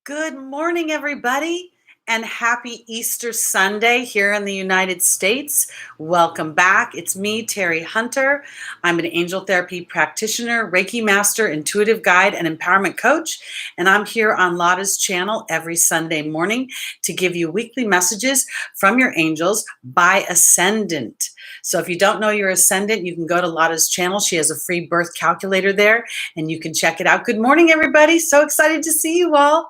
Good morning, everybody, and happy Easter Sunday here in the United States. Welcome back. It's me, Teri Hunter. I'm an angel therapy practitioner, Reiki master, intuitive guide, and empowerment coach. And I'm here on Lotta's channel every Sunday morning to give you weekly messages from your angels by ascendant. So if you don't know your ascendant, you can go to Lotta's channel. She has a free birth calculator there, and you can check it out. Good morning, everybody. So excited to see you all.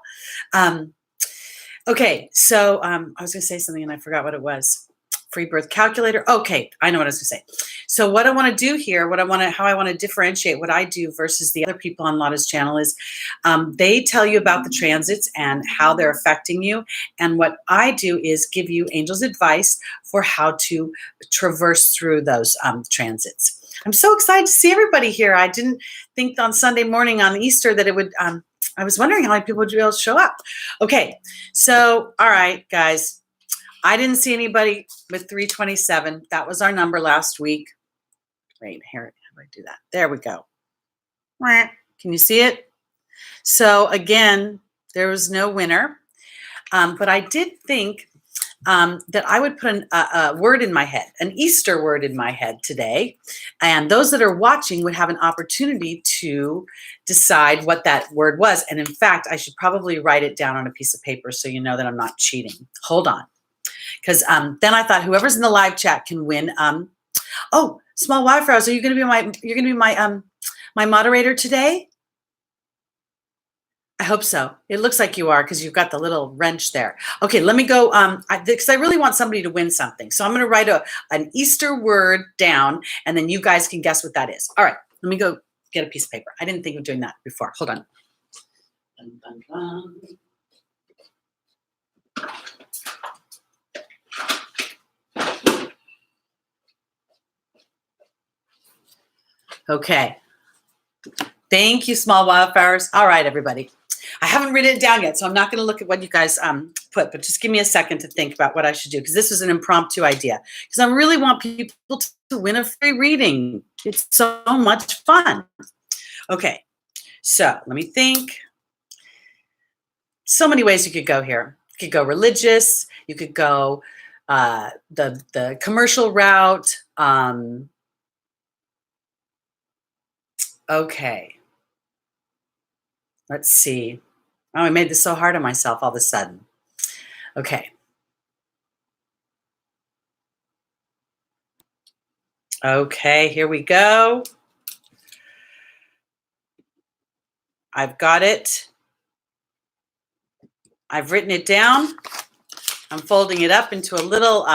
Okay, so I was going to say something and I forgot what it was. Free birth calculator. Okay, I know what I was going to say. So what I want to do here, how I want to differentiate what I do versus the other people on Lotta's channel is they tell you about the transits and how they're affecting you. And what I do is give you angels advice for how to traverse through those transits. I'm so excited to see everybody here. I didn't think on Sunday morning on Easter that it would, I was wondering how many people would be able to show up. Okay, so, all right, guys. I didn't see anybody with 327. That was our number last week. Wait, here, how do I do that? There we go. Can you see it? So, again, there was no winner. But I did think that I would put a word in my head, an Easter word in my head today. And those that are watching would have an opportunity to decide what that word was. And in fact, I should probably write it down on a piece of paper so you know that I'm not cheating. Hold on. Because then I thought whoever's in the live chat can win. Oh, Small Wildflowers, are you going to be my moderator today? I hope so. It looks like you are because you've got the little wrench there. Okay, let me go, because I really want somebody to win something. So I'm going to write an Easter word down, and then you guys can guess what that is. All right, let me go get a piece of paper. I didn't think of doing that before. Hold on. Dun, dun, dun. Okay. Thank you, Small Wildflowers. All right, everybody. I haven't written it down yet, so I'm not going to look at what you guys put, but just give me a second to think about what I should do, because this is an impromptu idea, because I really want people to win a free reading. It's so much fun. Okay, so let me think. So many ways you could go here. You could go religious. You could go the commercial route. Okay. Let's see. Oh, I made this so hard on myself all of a sudden. Okay. Okay, here we go. I've got it. I've written it down. I'm folding it up into a little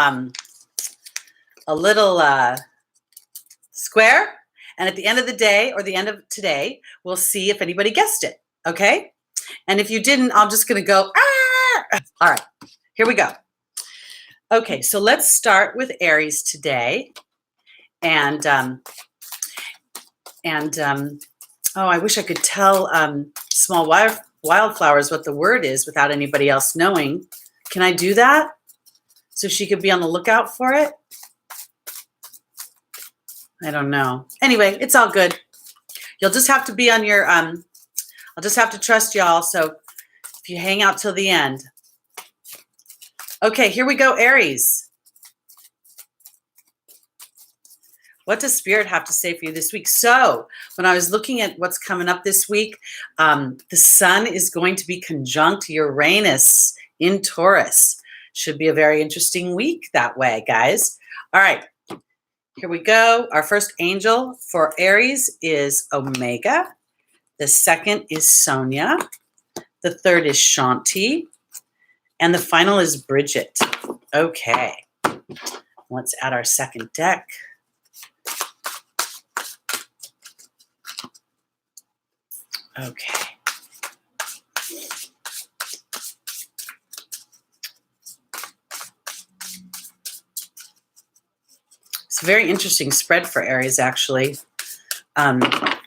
square. And at the end of the day, or the end of today, we'll see if anybody guessed it. Okay? And if you didn't, I'm just going to go, ah! All right, here we go. Okay, so let's start with Aries today. And oh, I wish I could tell Small Wildflowers what the word is without anybody else knowing. Can I do that? So she could be on the lookout for it? I don't know. Anyway, it's all good. You'll just have to be on your, I'll just have to trust y'all. So if you hang out till the end. Okay, here we go, Aries. What does Spirit have to say for you this week? So when I was looking at what's coming up this week, the sun is going to be conjunct Uranus in Taurus. Should be a very interesting week that way, guys. All right. Here we go. Our first angel for Aries is Omega. The second is Sonia. The third is Shanti. And the final is Bridget. Okay. Let's add our second deck. Okay. It's a very interesting spread for Aries, actually,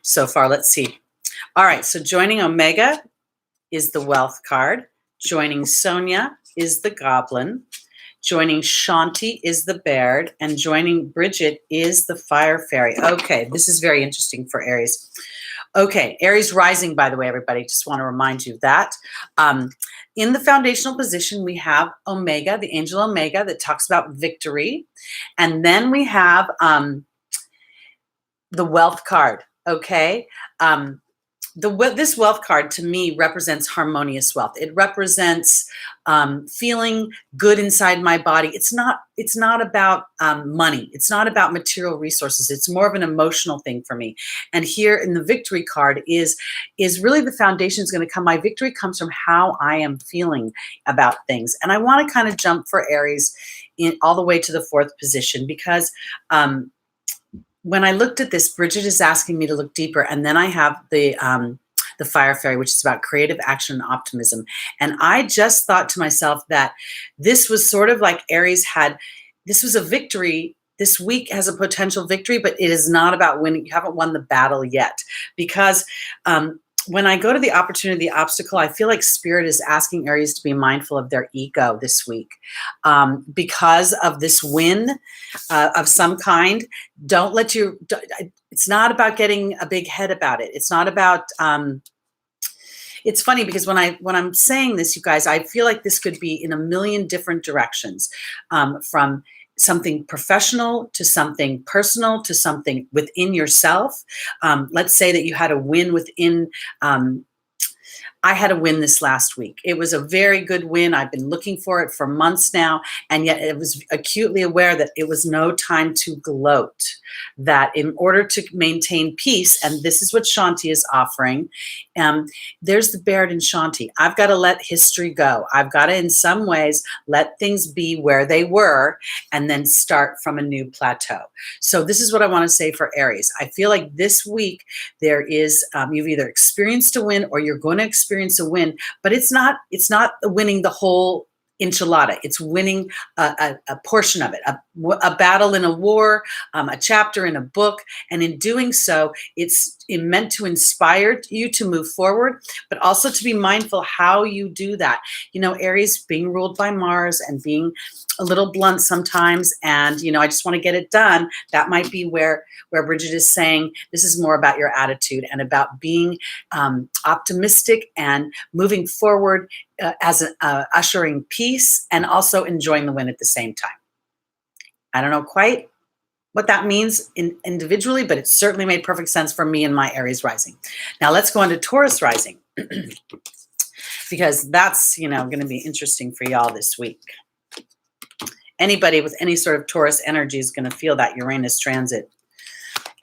so far. Let's see. All right, so joining Omega is the Wealth card. Joining Sonia is the Goblin. Joining Shanti is the Baird. And joining Bridget is the Fire Fairy. Okay, this is very interesting for Aries. Okay, Aries rising, by the way, everybody, just want to remind you that. In the foundational position, we have Omega, the angel Omega, that talks about victory. And then we have the wealth card, okay? This wealth card to me represents harmonious wealth. It represents feeling good inside my body. It's not about money. It's not about material resources. It's more of an emotional thing for me. And here in the victory card is really the foundation is going to come. My victory comes from how I am feeling about things. And I want to kind of jump for Aries all the way to the 4th position because when I looked at this, Bridget is asking me to look deeper, and then I have the Fire Fairy, which is about creative action and optimism. And I just thought to myself that this was sort of like Aries this was a victory. This week has a potential victory, but it is not about winning. You haven't won the battle yet, because when I go to the opportunity, the obstacle, I feel like Spirit is asking Aries to be mindful of their ego this week. Because of this win of some kind, it's not about getting a big head about it. It's not about, it's funny because when I'm saying this, you guys, I feel like this could be in a million different directions, from something professional to something personal to something within yourself. Let's say that you had a win within, I had a win this last week. It was a very good win. I've been looking for it for months now, and yet it was acutely aware that it was no time to gloat, that in order to maintain peace, and this is what Shanti is offering, there's the Baird and Shanti. I've got to let history go. I've got to, in some ways, let things be where they were and then start from a new plateau. So this is what I want to say for Aries. I feel like this week there is, you've either experienced a win or you're going to experience a win, but it's not winning the whole enchilada. It's winning a portion of it, a battle in a war, a chapter in a book. And in doing so, it's meant to inspire you to move forward, but also to be mindful how you do that. You know, Aries being ruled by Mars and being a little blunt sometimes, and I just want to get it done. That might be where Bridget is saying this is more about your attitude and about being optimistic and moving forward as ushering peace and also enjoying the win at the same time. I don't know quite what that means individually, but it certainly made perfect sense for me and my Aries rising. Now let's go on to Taurus rising because that's going to be interesting for y'all this week. Anybody with any sort of Taurus energy is going to feel that Uranus transit.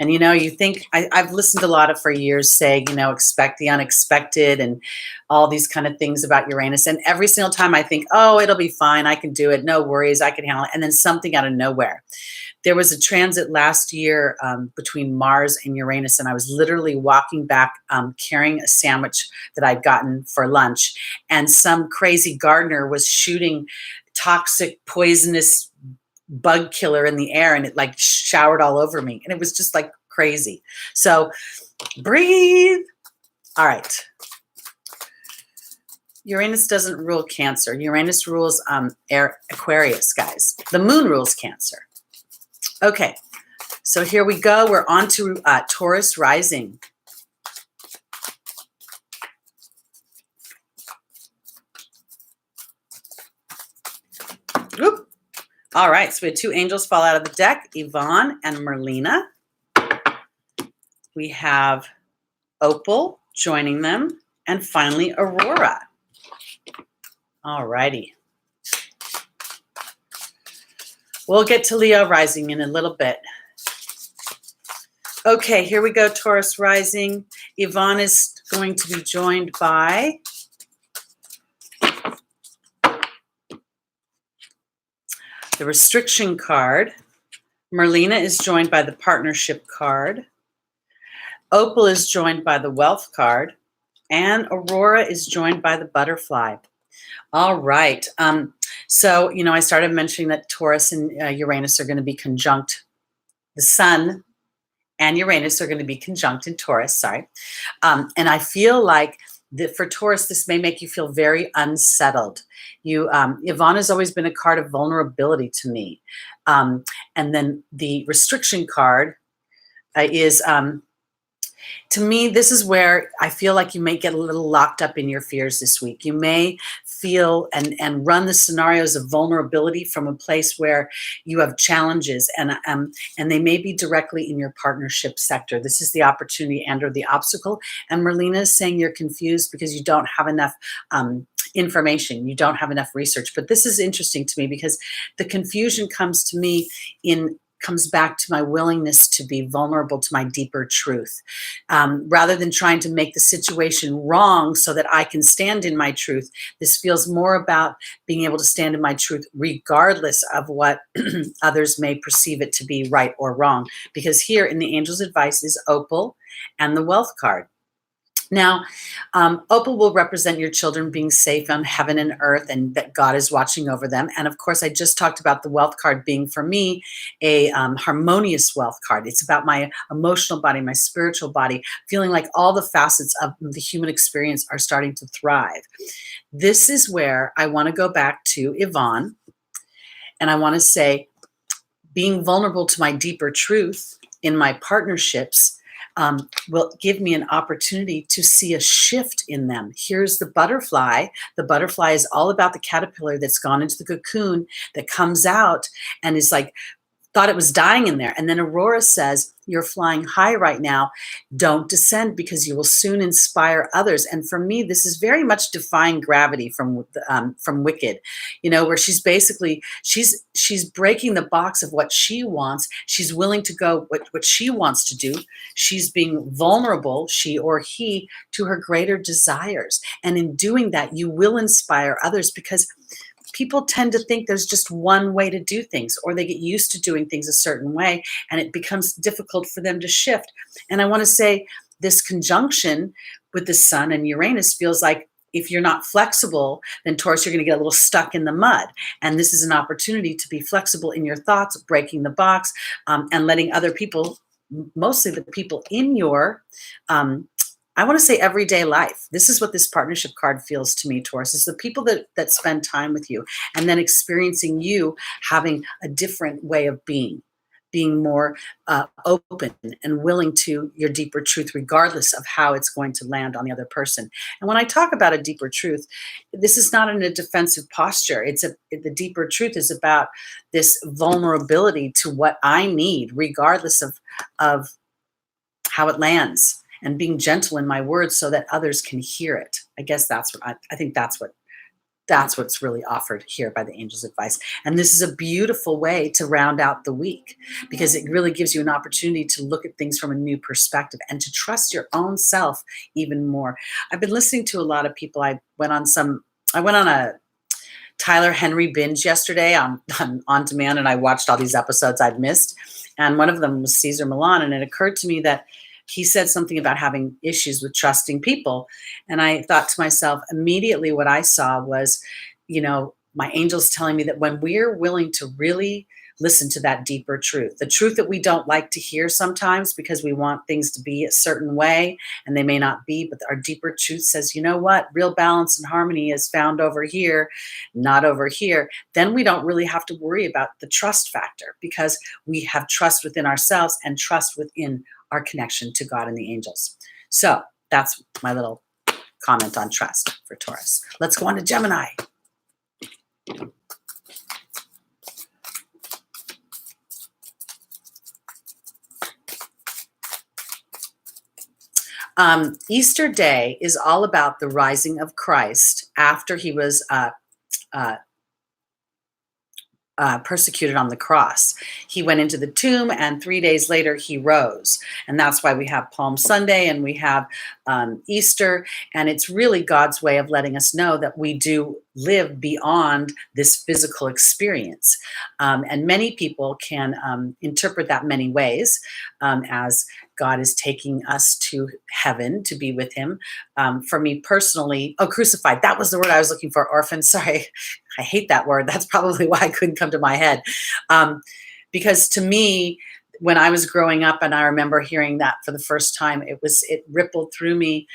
And, you think, I've listened to a lot of for years say, expect the unexpected and all these kind of things about Uranus. And every single time I think, oh, it'll be fine. I can do it. No worries. I can handle it. And then something out of nowhere. There was a transit last year between Mars and Uranus, and I was literally walking back carrying a sandwich that I'd gotten for lunch. And some crazy gardener was shooting toxic, poisonous bug killer in the air, and it like showered all over me, and it was just like crazy. So breathe. All right. Uranus doesn't rule Cancer. Uranus rules Aquarius, guys. The moon rules Cancer. Okay, so here we go. We're on to Taurus rising. Whoop. All right, so we had two angels fall out of the deck, Yvonne and Merlina. We have Opal joining them, and finally Aurora. All righty. We'll get to Leo rising in a little bit. Okay, here we go, Taurus rising. Yvonne is going to be joined by the restriction card. Merlina is joined by the partnership card. Opal is joined by the wealth card. And Aurora is joined by the butterfly. All right. So, I started mentioning that Taurus and Uranus are going to be conjunct. The Sun and Uranus are going to be conjunct in Taurus, sorry. And I feel like for Taurus, this may make you feel very unsettled. Yvonne has always been a card of vulnerability to me. And then the restriction card is To me, this is where I feel like you may get a little locked up in your fears this week. You may feel and run the scenarios of vulnerability from a place where you have challenges, and they may be directly in your partnership sector. This is the opportunity and or the obstacle. And Merlina is saying you're confused because you don't have enough information. You don't have enough research. But this is interesting to me because the confusion comes to me comes back to my willingness to be vulnerable to my deeper truth. Rather than trying to make the situation wrong so that I can stand in my truth, this feels more about being able to stand in my truth regardless of what others may perceive it to be right or wrong. Because here in the Angel's Advice is Opal and the Wealth card. Now, Opal will represent your children being safe on heaven and earth and that God is watching over them. And of course, I just talked about the Wealth card being, for me, a harmonious wealth card. It's about my emotional body, my spiritual body, feeling like all the facets of the human experience are starting to thrive. This is where I want to go back to Yvonne, and I want to say, being vulnerable to my deeper truth in my partnerships will give me an opportunity to see a shift in them. Here's the butterfly. The butterfly is all about the caterpillar that's gone into the cocoon, that comes out and is like, thought it was dying in there. And then Aurora says, you're flying high right now. Don't descend because you will soon inspire others. And for me, this is very much defying gravity from Wicked, where she's basically, she's breaking the box of what she wants. She's willing to go what she wants to do. She's being vulnerable, she or he, to her greater desires. And in doing that, you will inspire others, because people tend to think there's just one way to do things, or they get used to doing things a certain way, and it becomes difficult for them to shift. And I want to say this conjunction with the Sun and Uranus feels like if you're not flexible, then Taurus, you're going to get a little stuck in the mud. And this is an opportunity to be flexible in your thoughts, breaking the box, and letting other people, mostly the people in your I want to say everyday life. This is what this partnership card feels to me, Taurus, is the people that spend time with you, and then experiencing you having a different way of being more open and willing to your deeper truth, regardless of how it's going to land on the other person. And when I talk about a deeper truth, this is not in a defensive posture. The deeper truth is about this vulnerability to what I need, regardless of how it lands, and being gentle in my words so that others can hear it. I guess that's what I think that's what's really offered here by the Angel's Advice. And this is a beautiful way to round out the week, because it really gives you an opportunity to look at things from a new perspective and to trust your own self even more. I've been listening to a lot of people. I went on a Tyler Henry binge yesterday on demand, and I watched all these episodes I'd missed. And one of them was Caesar Milan. And it occurred to me that he said something about having issues with trusting people. And I thought to myself, immediately what I saw was, my angels telling me that when we're willing to really listen to that deeper truth, the truth that we don't like to hear sometimes because we want things to be a certain way and they may not be, but our deeper truth says, you know what, real balance and harmony is found over here, not over here. Then we don't really have to worry about the trust factor, because we have trust within ourselves and trust within our connection to God and the angels. So that's my little comment on trust for Taurus. Let's go on to Gemini. Easter Day is all about the rising of Christ after he was persecuted on the cross. He went into the tomb, and 3 days later he rose. And that's why we have Palm Sunday and we have Easter. And it's really God's way of letting us know that we do live beyond this physical experience. And many people can interpret that many ways, as God is taking us to heaven to be with him. For me personally, crucified. That was the word I was looking for. Orphan. Sorry. I hate that word. That's probably why I couldn't come to my head. Because to me, when I was growing up and I remember hearing that for the first time, it rippled through me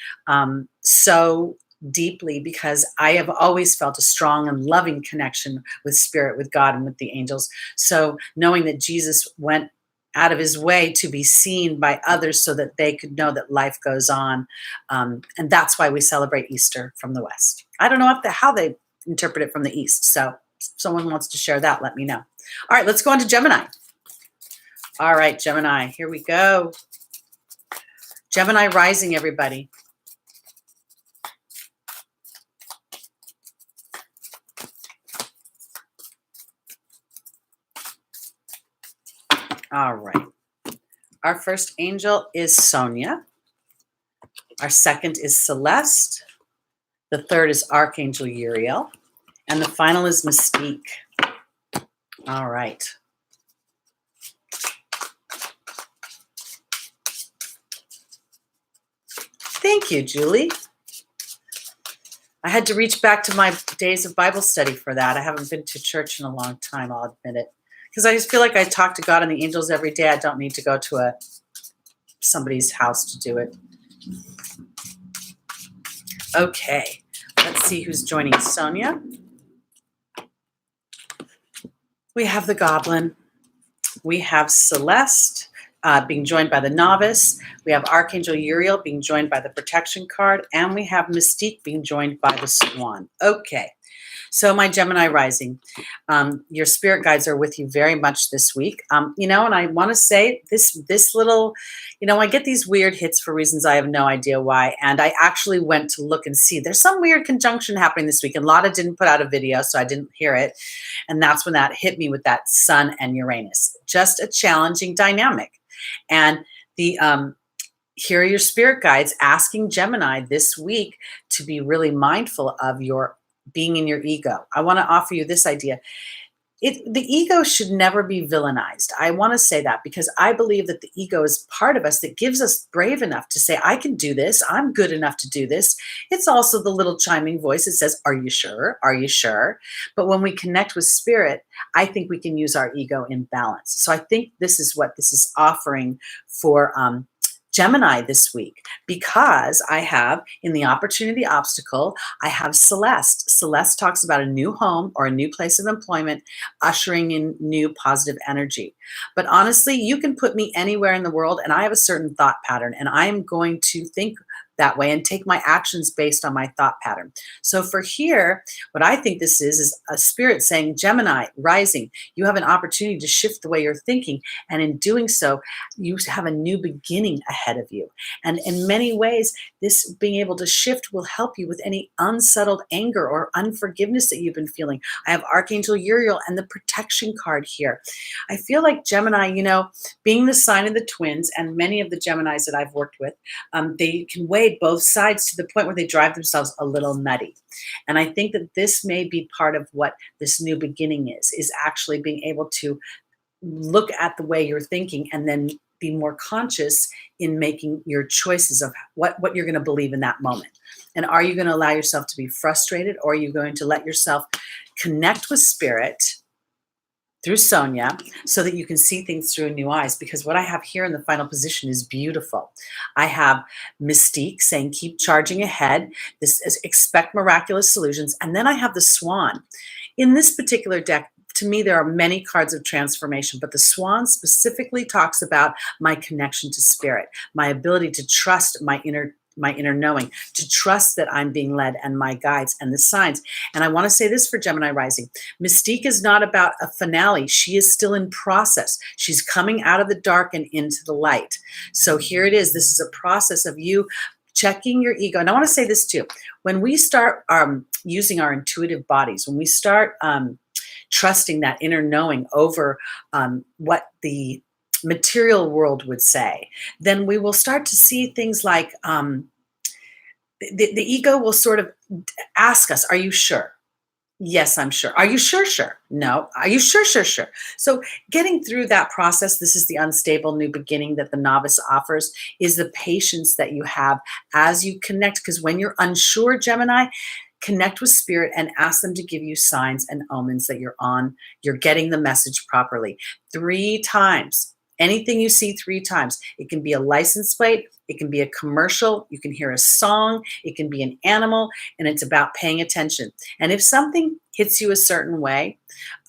so deeply, because I have always felt a strong and loving connection with spirit, with God, and with the angels. So knowing that Jesus went out of his way to be seen by others so that they could know that life goes on. And that's why we celebrate Easter from the West. I don't know how they interpret it from the East. So if someone wants to share that, let me know. All right, let's go on to Gemini. All right, Gemini, here we go. Gemini rising, everybody. All right. Our first angel is Sonia. Our second is Celeste. The third is Archangel Uriel. And the final is Mystique. All right. Thank you, Julie. I had to reach back to my days of Bible study for that. I haven't been to church in a long time, I'll admit it. Because I just feel like I talk to God and the angels every day. I don't need to go to somebody's house to do it. Okay, let's see who's joining Sonia. We have the Goblin. We have Celeste being joined by the Novice. We have Archangel Uriel being joined by the Protection card. And we have Mystique being joined by the Swan. Okay. So my Gemini rising, your spirit guides are with you very much this week. And I want to say this little, I get these weird hits for reasons I have no idea why. And I actually went to look and see there's some weird conjunction happening this week. And Lotta didn't put out a video, so I didn't hear it. And that's when that hit me with that Sun and Uranus. Just a challenging dynamic. And here are your spirit guides asking Gemini this week to be really mindful of your being in your ego. I want to offer you this idea. The ego should never be villainized. I want to say that because I believe that the ego is part of us that gives us brave enough to say, I can do this. I'm good enough to do this. It's also the little chiming voice that says, are you sure? Are you sure? But when we connect with spirit, I think we can use our ego in balance. So I think this is what this is offering for Gemini this week, because I have in the opportunity obstacle, I have Celeste. Celeste talks about a new home or a new place of employment, ushering in new positive energy. But honestly, you can put me anywhere in the world and I have a certain thought pattern and I am going to think that way and take my actions based on my thought pattern. So for here, what I think this is a spirit saying, Gemini, rising, you have an opportunity to shift the way you're thinking. And in doing so, you have a new beginning ahead of you. And in many ways, this being able to shift will help you with any unsettled anger or unforgiveness that you've been feeling. I have Archangel Uriel and the Protection card here. I feel like Gemini, being the sign of the twins, and many of the Geminis that I've worked with, they can weigh both sides to the point where they drive themselves a little nutty. And I think that this may be part of what this new beginning is actually being able to look at the way you're thinking and then be more conscious in making your choices of what you're going to believe in that moment. And are you going to allow yourself to be frustrated, or are you going to let yourself connect with spirit through Sonia so that you can see things through new eyes? Because what I have here in the final position is beautiful. I have Mystique saying, keep charging ahead. This is expect miraculous solutions. And then I have the Swan. In this particular deck, to me, there are many cards of transformation, but the Swan specifically talks about my connection to spirit, my ability to trust my inner knowing, to trust that I'm being led and my guides and the signs. And I want to say this for Gemini rising. Mystique is not about a finale. She is still in process. She's coming out of the dark and into the light. So here it is. This is a process of you checking your ego. And I want to say this too. When we start using our intuitive bodies, when we start trusting that inner knowing over what the material world would say, then we will start to see things like the ego will sort of ask us, are you sure? Yes, I'm sure. Are you sure? Sure. No. Are you sure? Sure, sure. So getting through that process, this is the unstable new beginning that the Novice offers, is the patience that you have as you connect. Because when you're unsure, Gemini, connect with spirit and ask them to give you signs and omens that you're getting the message properly. 3 times. Anything you see 3 times. It can be a license plate. It can be a commercial. You can hear a song. It can be an animal. And it's about paying attention. And if something hits you a certain way,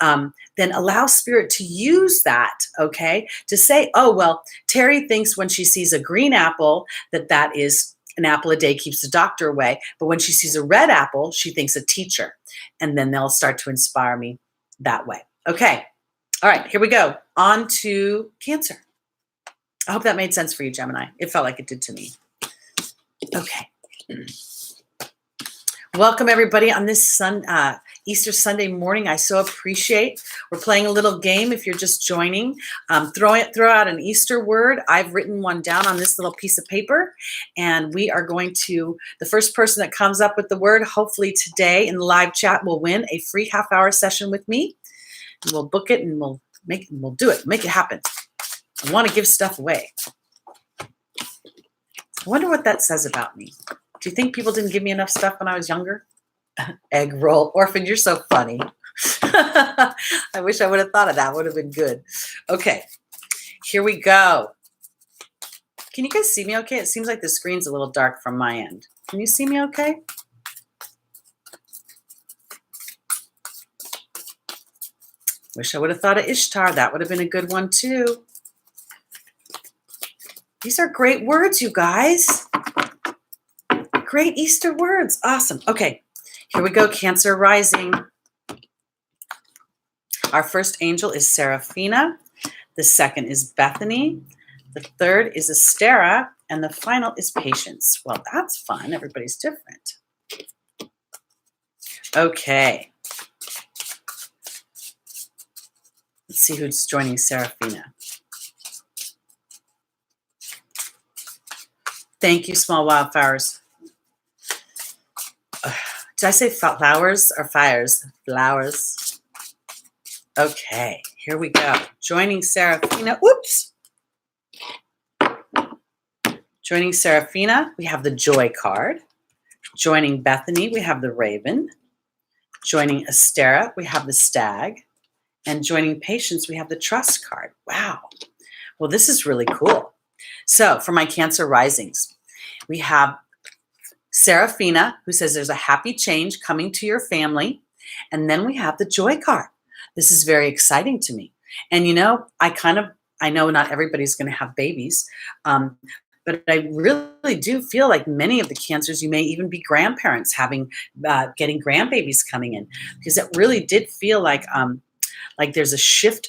then allow spirit to use that, okay? To say, oh, well, Teri thinks when she sees a green apple that is an apple a day keeps the doctor away. But when she sees a red apple, she thinks a teacher. And then they'll start to inspire me that way. Okay. All right, here we go. On to Cancer. I hope that made sense for you, Gemini. It felt like it did to me. Okay. Welcome, everybody, on this Easter Sunday morning. I so appreciate. We're playing a little game if you're just joining. Throw out an Easter word. I've written one down on this little piece of paper, and we are going to, the first person that comes up with the word, hopefully today in the live chat, will win a free half-hour session with me. And we'll book it, and we'll do it, make it happen. I want to give stuff away. I wonder what that says about me. Do you think people didn't give me enough stuff when I was younger? Egg roll. Orphan, you're so funny. I wish I would have thought of that. Would have been good. Okay, here we go. Can you guys see me okay? It seems like the screen's a little dark from my end. Can you see me okay? Wish I would have thought of Ishtar. That would have been a good one too. These are great words, you guys. Great Easter words. Awesome. Okay, here we go, Cancer rising. Our first angel is Seraphina. The second is Bethany. The third is Astera. And the final is Patience. Well, that's fun. Everybody's different. Okay. Let's see who's joining Seraphina. Thank you, Small Wildflowers. Did I say flowers or fires? Flowers. Okay, here we go. Joining Seraphina. Whoops. Joining Seraphina, we have the Joy card. Joining Bethany, we have the Raven. Joining Astera, we have the Stag. And joining Patience, we have the Trust card. Wow. Well, this is really cool. So for my Cancer risings, we have Seraphina, who says there's a happy change coming to your family. And then we have the Joy card. This is very exciting to me. And, you know, I know not everybody's going to have babies, but I really do feel like many of the Cancers, you may even be grandparents getting grandbabies coming in, because it really did feel like there's a shift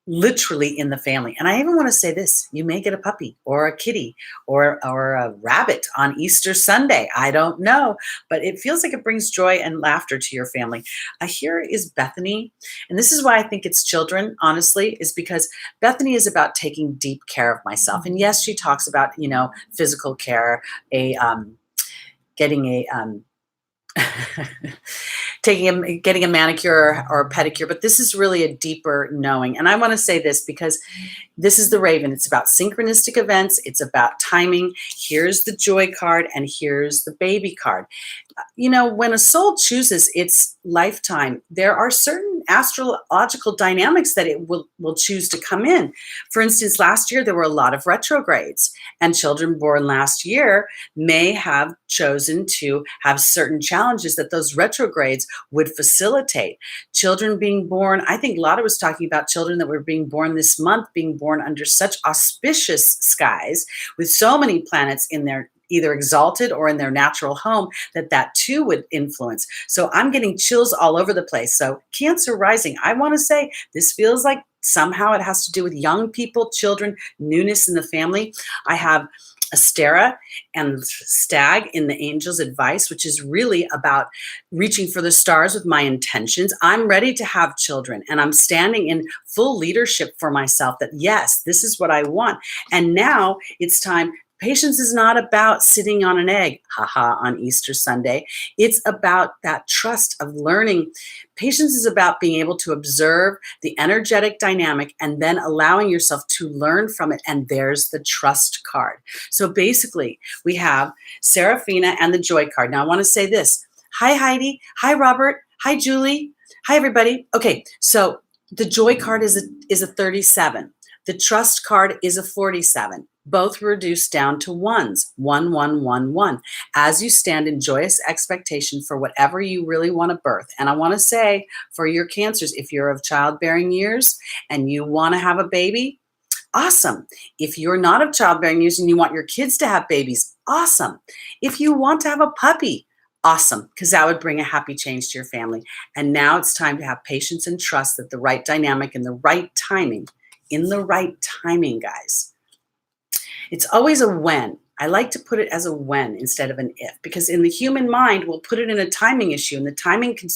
literally in the family. And I even want to say this, you may get a puppy or a kitty or a rabbit on Easter Sunday. I don't know, but it feels like it brings joy and laughter to your family. Here is Bethany. And this is why I think it's children, honestly, is because Bethany is about taking deep care of myself. And yes, she talks about, you know, physical care, getting a manicure or a pedicure, but this is really a deeper knowing. And I want to say this because this is the Raven. It's about synchronistic events. It's about timing. Here's the Joy card and here's the Baby card. You know, when a soul chooses its lifetime, there are certain astrological dynamics that it will choose to come in. For instance, last year, there were a lot of retrogrades, and children born last year may have chosen to have certain challenges that those retrogrades would facilitate. Children being born, I think Lotta was talking about children that were being born this month, being born under such auspicious skies with so many planets in their either exalted or in their natural home, that too would influence. So I'm getting chills all over the place. So Cancer rising, I want to say this feels like somehow it has to do with young people, children, newness in the family. I have Astera and Stag in the Angel's Advice, which is really about reaching for the stars with my intentions. I'm ready to have children, and I'm standing in full leadership for myself that, yes, this is what I want. And now it's time. Patience is not about sitting on an egg, on Easter Sunday. It's about that trust of learning. Patience is about being able to observe the energetic dynamic and then allowing yourself to learn from it. And there's the Trust card. So basically, we have Seraphina and the Joy card. Now, I want to say this. Hi, Heidi. Hi, Robert. Hi, Julie. Hi, everybody. Okay, so the Joy card is a 37. The Trust card is a 47. Both reduce down to ones, 1, 1, 1, 1, as you stand in joyous expectation for whatever you really want to birth. And I want to say for your Cancers, if you're of childbearing years and you want to have a baby, awesome. If you're not of childbearing years and you want your kids to have babies, awesome. If you want to have a puppy, awesome, because that would bring a happy change to your family. And now it's time to have patience and trust that the right dynamic and the right timing, in the right timing, guys. It's always a when. I like to put it as a when instead of an if, because in the human mind, we'll put it in a timing issue, and the timing can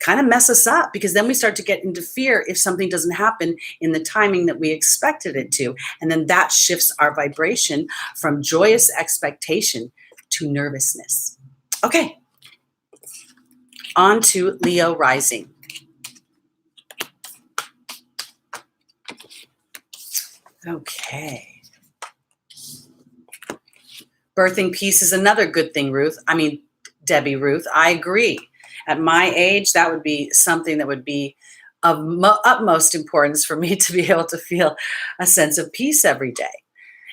kind of mess us up, because then we start to get into fear if something doesn't happen in the timing that we expected it to. And then that shifts our vibration from joyous expectation to nervousness. Okay, on to Leo rising. Okay. Birthing peace is another good thing, Ruth. I mean, Debbie Ruth, I agree. At my age, that would be something that would be of utmost importance for me to be able to feel a sense of peace every day.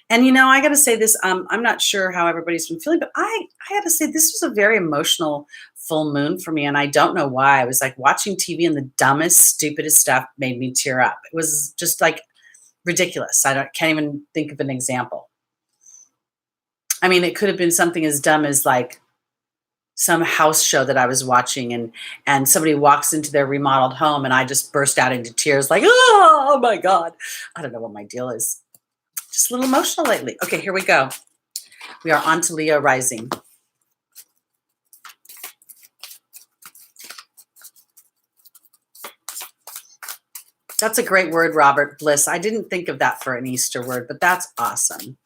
And, you know, I got to say this, I'm not sure how everybody's been feeling, but I got to say this was a very emotional full moon for me. And I don't know why. I was like watching TV and the dumbest, stupidest stuff made me tear up. It was just like ridiculous. Can't even think of an example. I mean, it could have been something as dumb as like some house show that I was watching, and somebody walks into their remodeled home and I just burst out into tears like, oh my God. I don't know what my deal is. Just a little emotional lately. Okay, here we go. We are on to Leo rising. That's a great word, Robert. Bliss. I didn't think of that for an Easter word, but that's awesome.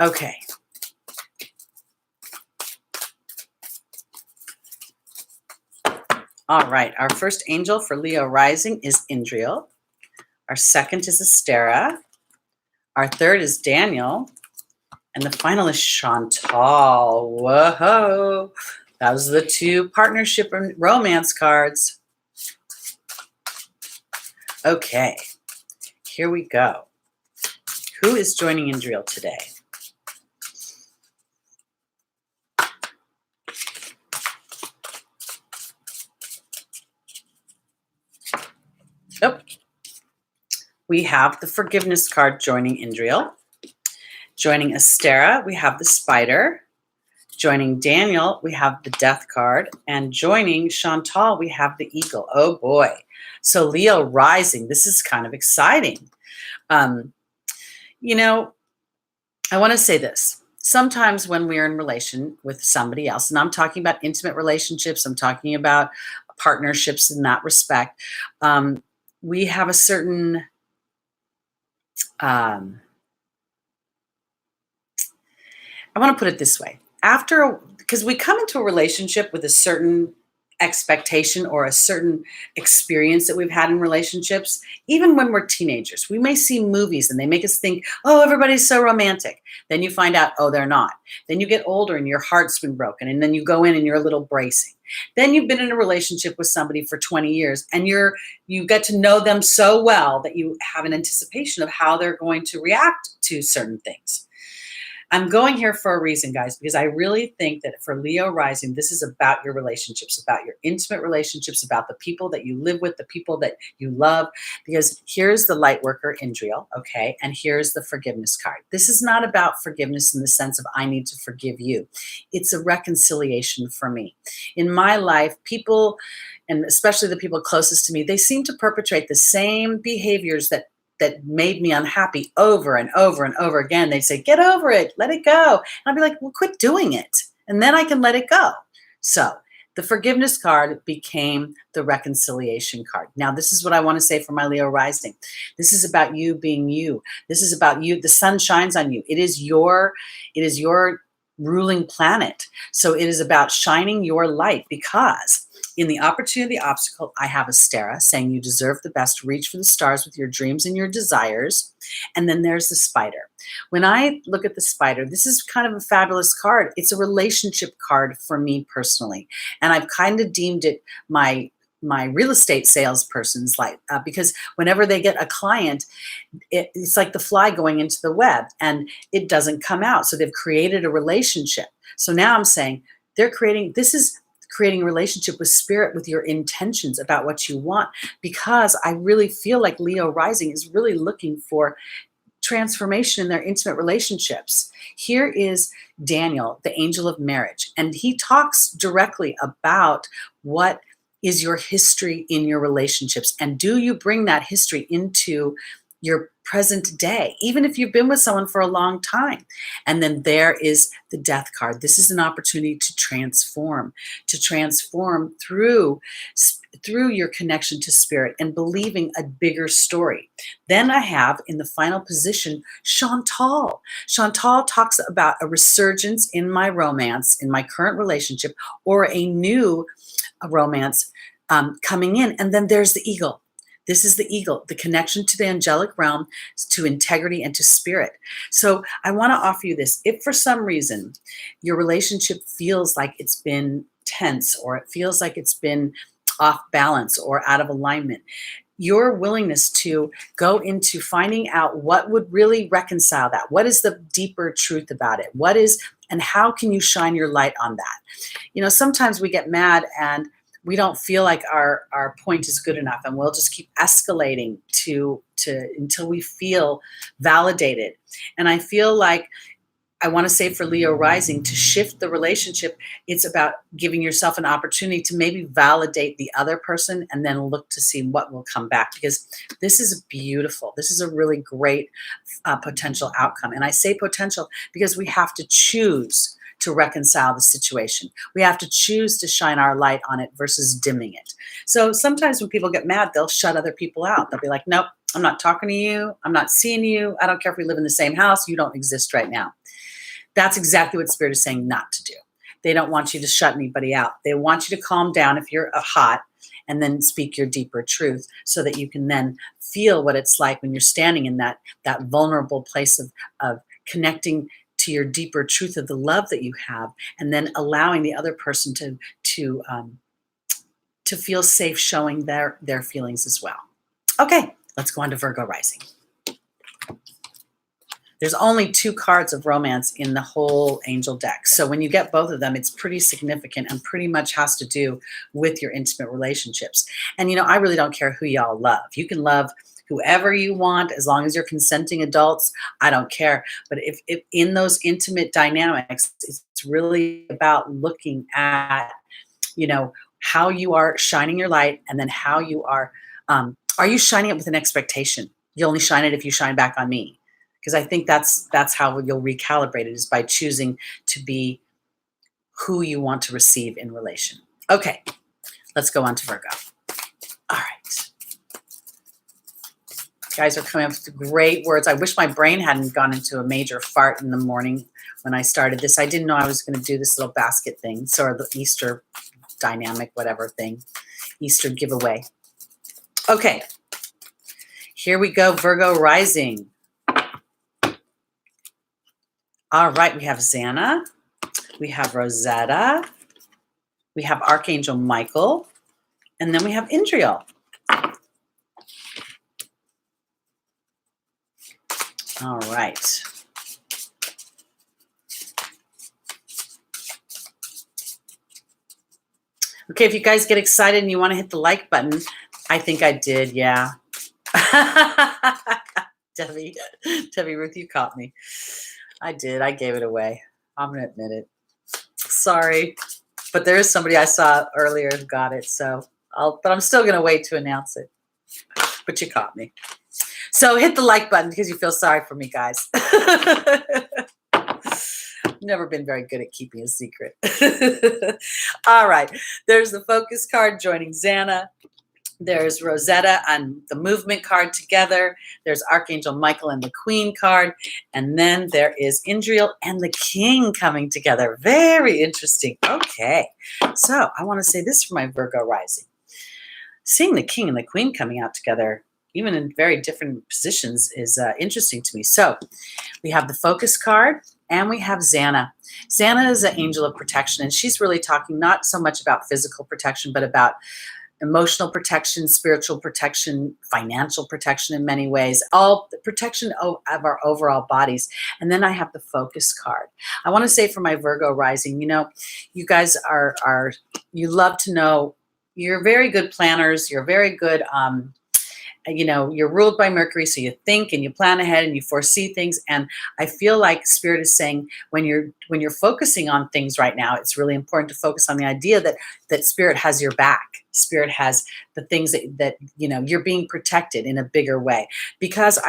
Okay. All right. Our first angel for Leo rising is Indriel. Our second is Astera. Our third is Daniel. And the final is Chantal. Whoa. Those are the two partnership and romance cards. Okay. Here we go. Who is joining Indriel today? Oh, we have the forgiveness card joining Indriel. Joining Astera, we have the spider. Joining Daniel, we have the death card. And joining Chantal, we have the eagle. Oh boy. So Leo rising, this is kind of exciting. You know, I want to say this. Sometimes when we're in relation with somebody else, and I'm talking about intimate relationships, I'm talking about partnerships in that respect, we have a certain I want to put it this way. Because we come into a relationship with a certain expectation or a certain experience that we've had in relationships, even when we're teenagers. We may see movies and they make us think, oh, everybody's so romantic. Then you find out, oh, they're not. Then you get older and your heart's been broken, and then you go in and you're a little bracing. Then you've been in a relationship with somebody for 20 years and you get to know them so well that you have an anticipation of how they're going to react to certain things. I'm going here for a reason, guys, because I really think that for Leo rising, this is about your relationships, about your intimate relationships, about the people that you live with, the people that you love, because here's the light worker, Indriel, okay? And here's the forgiveness card. This is not about forgiveness in the sense of I need to forgive you. It's a reconciliation for me. In my life, people, and especially the people closest to me, they seem to perpetrate the same behaviors that made me unhappy over and over and over again. They'd say, get over it, let it go. And I'd be like, well, quit doing it. And then I can let it go. So the forgiveness card became the reconciliation card. Now, this is what I want to say for my Leo rising. This is about you being you. This is about you. The sun shines on you. It is your ruling planet. So it is about shining your light, because in the opportunity, the obstacle, I have Astera saying you deserve the best. Reach for the stars with your dreams and your desires. And then there's the spider. When I look at the spider, this is kind of a fabulous card. It's a relationship card for me personally. And I've kind of deemed it my my real estate salesperson's life, because whenever they get a client, it's like the fly going into the web and it doesn't come out. So they've created a relationship. So now I'm saying this is creating a relationship with spirit, with your intentions about what you want, because I really feel like Leo rising is really looking for transformation in their intimate relationships. Here is Daniel, the angel of marriage, and he talks directly about what is your history in your relationships, and do you bring that history into your present day, even if you've been with someone for a long time. And then there is the death card. This is an opportunity to transform through your connection to spirit and believing a bigger story. Then I have in the final position Chantal. Chantal talks about a resurgence in my romance, in my current relationship, or a new romance coming in. And then there's the eagle. This is the eagle, the connection to the angelic realm, to integrity and to spirit. So I want to offer you this. If for some reason your relationship feels like it's been tense, or it feels like it's been off balance or out of alignment, your willingness to go into finding out what would really reconcile that. What is the deeper truth about it? And how can you shine your light on that? Sometimes we get mad and we don't feel like our point is good enough, and we'll just keep escalating until we feel validated. And I feel like I want to say for Leo rising, to shift the relationship, it's about giving yourself an opportunity to maybe validate the other person and then look to see what will come back, because this is beautiful. This is a really great potential outcome. And I say potential because we have to choose to reconcile the situation. We have to choose to shine our light on it versus dimming it. So sometimes when people get mad, they'll shut other people out. They'll be like, nope, I'm not talking to you. I'm not seeing you. I don't care if we live in the same house. You don't exist right now. That's exactly what Spirit is saying not to do. They don't want you to shut anybody out. They want you to calm down if you're hot, and then speak your deeper truth, so that you can then feel what it's like when you're standing in that vulnerable place of connecting to your deeper truth of the love that you have, and then allowing the other person to feel safe showing their feelings as well. Okay, let's go on to Virgo rising. There's only 2 cards of romance in the whole angel deck. So when you get both of them, it's pretty significant and pretty much has to do with your intimate relationships. And I really don't care who y'all love. You can love whoever you want, as long as you're consenting adults. I don't care. But if in those intimate dynamics, it's really about looking at, how you are shining your light, and then how you are you shining it with an expectation? You only shine it if you shine back on me. Because I think that's how you'll recalibrate it, is by choosing to be who you want to receive in relation. Okay, let's go on to Virgo. All right. You guys are coming up with great words. I wish my brain hadn't gone into a major fart in the morning when I started this. I didn't know I was going to do this little basket thing, sort of the Easter dynamic, whatever thing, Easter giveaway. Okay, here we go, Virgo rising. All right, we have Xana, we have Rosetta, we have Archangel Michael, and then we have Indriel. All right. Okay, if you guys get excited and you want to hit the like button, I think I did, yeah. Debbie Ruth, you caught me. I did. I gave it away. I'm going to admit it. Sorry. But there is somebody I saw earlier who got it. But I'm still going to wait to announce it. But you caught me. So hit the like button because you feel sorry for me, guys. Never been very good at keeping a secret. All right. There's the focus card joining Xana. There's Rosetta and the movement card together. There's Archangel Michael and the Queen card. And then there is Indriel and the King coming together. Very interesting. Okay. So I want to say this for my Virgo rising. Seeing the King and the Queen coming out together, even in very different positions, is interesting to me. So we have the focus card and we have Xana. Xana is an angel of protection, and she's really talking not so much about physical protection, but about emotional protection, spiritual protection, financial protection in many ways, all the protection of our overall bodies. And then I have the focus card. I want to say for my Virgo rising, you guys you love to know, you're very good planners. You're very good, you're ruled by Mercury, so you think and you plan ahead and you foresee things. And I feel like Spirit is saying when you're focusing on things right now, it's really important to focus on the idea that Spirit has your back. Spirit has the things that you're being protected in a bigger way. Because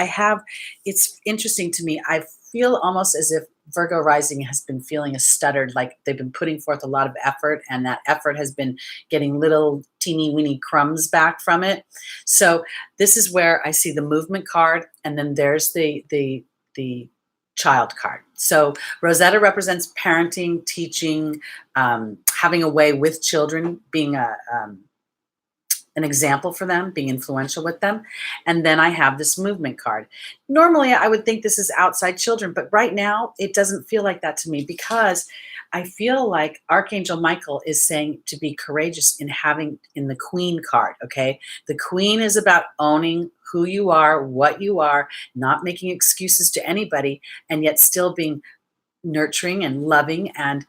it's interesting to me, I feel almost as if Virgo rising has been feeling a stuttered, like they've been putting forth a lot of effort, and that effort has been getting little teeny weeny crumbs back from it. So this is where I see the movement card, and then there's the child card. So Rosetta represents parenting, teaching, having a way with children, being an example for them, being influential with them. And then I have this movement card. Normally, I would think this is outside children, but right now it doesn't feel like that to me, because I feel like Archangel Michael is saying to be courageous in the Queen card, okay? The Queen is about owning who you are, what you are, not making excuses to anybody, and yet still being nurturing and loving and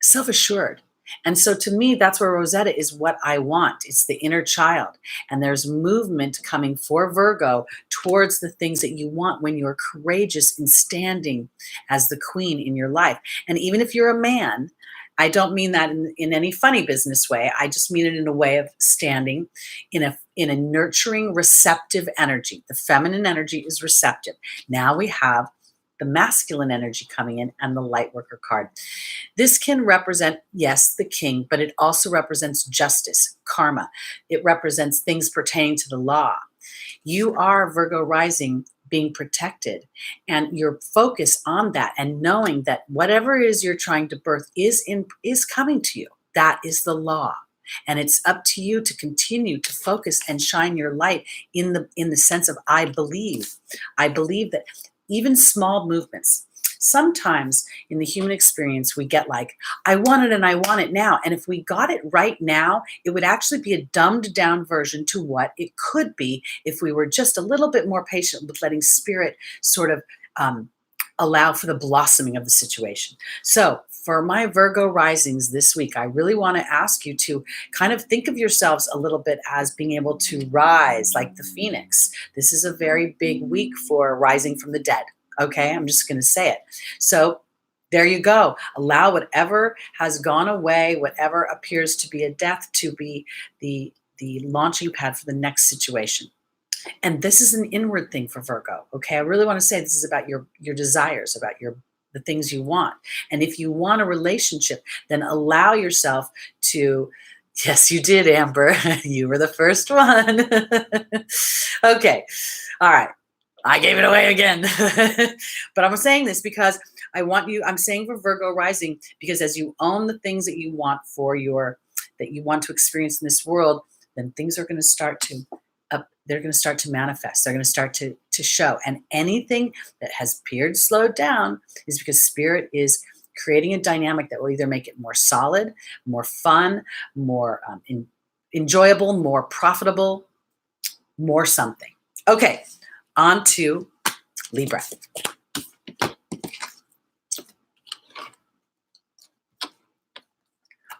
self-assured. And so to me, that's where Rosetta is what I want. It's the inner child. And there's movement coming for Virgo towards the things that you want when you're courageous in standing as the queen in your life. And even if you're a man, I don't mean that in any funny business way. I just mean it in a way of standing in a nurturing, receptive energy. The feminine energy is receptive. Now we have the masculine energy coming in and the light worker card. This can represent, yes, the king, but it also represents justice, karma. It represents things pertaining to the law. You are Virgo rising, being protected, and your focus on that and knowing that whatever it is you're trying to birth is coming to you. That is the law. And it's up to you to continue to focus and shine your light in the sense of I believe. I believe that even small movements. Sometimes in the human experience, we get like, I want it and I want it now. And if we got it right now, it would actually be a dumbed down version to what it could be if we were just a little bit more patient with letting Spirit sort of allow for the blossoming of the situation. So for my Virgo risings this week, I really want to ask you to kind of think of yourselves a little bit as being able to rise like the phoenix. This is a very big week for rising from the dead. Okay, I'm just going to say it. So there you go. Allow whatever has gone away, whatever appears to be a death, to be the launching pad for the next situation. And this is an inward thing for Virgo. Okay, I really want to say this is about your desires, about the things you want. And if you want a relationship, then allow yourself to, yes, you did, Amber. You were the first one. Okay. All right. I gave it away again. But I'm saying this because I'm saying for Virgo rising, because as you own the things that you want that you want to experience in this world, then things are going to start to they're going to start to manifest. They're going to start to show. And anything that has appeared slowed down is because Spirit is creating a dynamic that will either make it more solid, more fun, more enjoyable, more profitable, more something. Okay, on to Libra.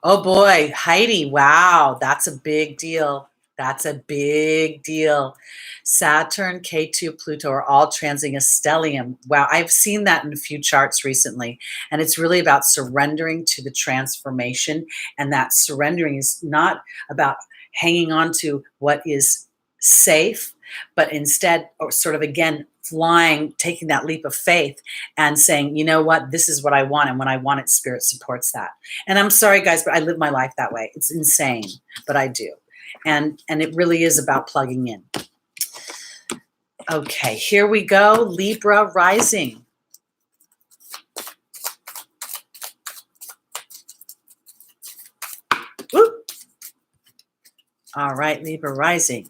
Oh boy, Heidi, wow, that's a big deal. That's a big deal. Saturn, K2, Pluto are all transing a stellium. Wow, I've seen that in a few charts recently. And it's really about surrendering to the transformation. And that surrendering is not about hanging on to what is safe, but instead, or sort of again, flying, taking that leap of faith and saying, you know what, this is what I want. And when I want it, Spirit supports that. And I'm sorry, guys, but I live my life that way. It's insane, but I do. And it really is about plugging in. Okay, here we go. Libra rising. Woo. All right, Libra rising.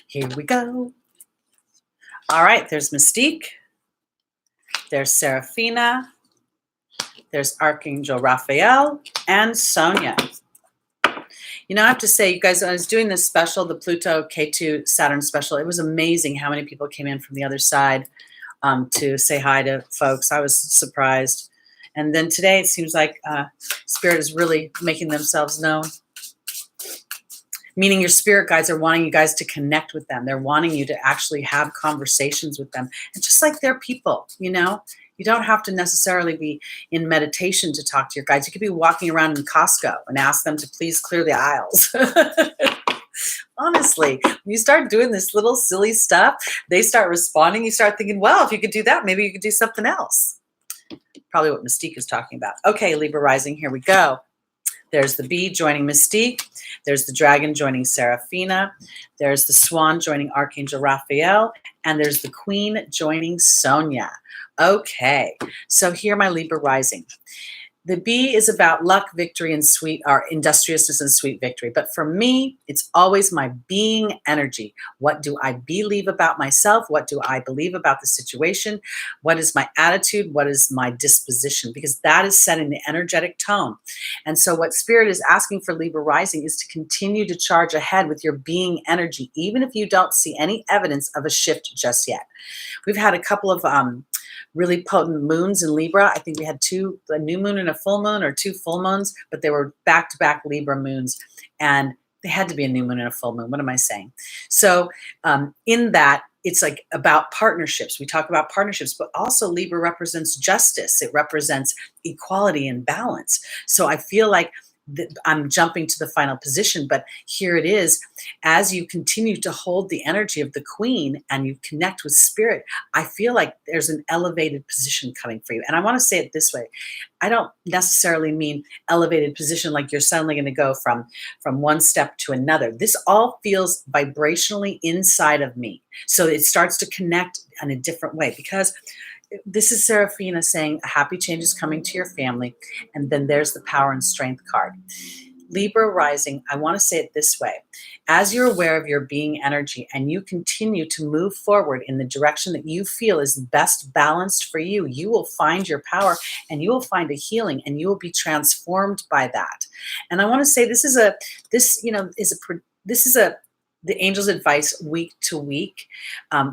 Here we go. All right, there's Mystique. There's Serafina. There's Archangel Raphael and Sonia. You know, I have to say, you guys, I was doing this special, the Pluto K2 Saturn special. It was amazing how many people came in from the other side to say hi to folks. I was surprised. And then today, it seems like Spirit is really making themselves known. Meaning your spirit guides are wanting you guys to connect with them. They're wanting you to actually have conversations with them. And just like they're people, you know, you don't have to necessarily be in meditation to talk to your guides. You could be walking around in Costco and ask them to please clear the aisles. Honestly, when you start doing this little silly stuff, they start responding. You start thinking, well, if you could do that, maybe you could do something else. Probably what Mystique is talking about. Okay, Libra rising, here we go. There's the bee joining Mystique. There's the dragon joining Serafina. There's the swan joining Archangel Raphael. And there's the queen joining Sonia. Okay, so here my Libra rising. The bee is about luck, victory, and sweet, or industriousness and sweet victory. But for me, it's always my being energy. What do I believe about myself? What do I believe about the situation? What is my attitude? What is my disposition? Because that is setting the energetic tone. And so what Spirit is asking for Libra rising is to continue to charge ahead with your being energy, even if you don't see any evidence of a shift just yet. We've had a couple of really potent moons in Libra. I think we had a new moon and a full moon, or 2 full moons, but they were back-to-back Libra moons, and they had to be a new moon and a full moon. What am I saying? So in that, it's like about partnerships. We talk about partnerships, but also Libra represents justice. It represents equality and balance. So I feel like I'm jumping to the final position, but here it is. As you continue to hold the energy of the queen and you connect with Spirit, I feel like there's an elevated position coming for you. And I want to say it this way. I don't necessarily mean elevated position like you're suddenly going to go from one step to another. This all feels vibrationally inside of me. So it starts to connect in a different way, because this is Serafina saying a happy change is coming to your family. And then there's the power and strength card. Libra rising, I want to say it this way. As you're aware of your being energy and you continue to move forward in the direction that you feel is best balanced for you, you will find your power and you will find a healing and you will be transformed by that. And I want to say this is the angel's advice week to week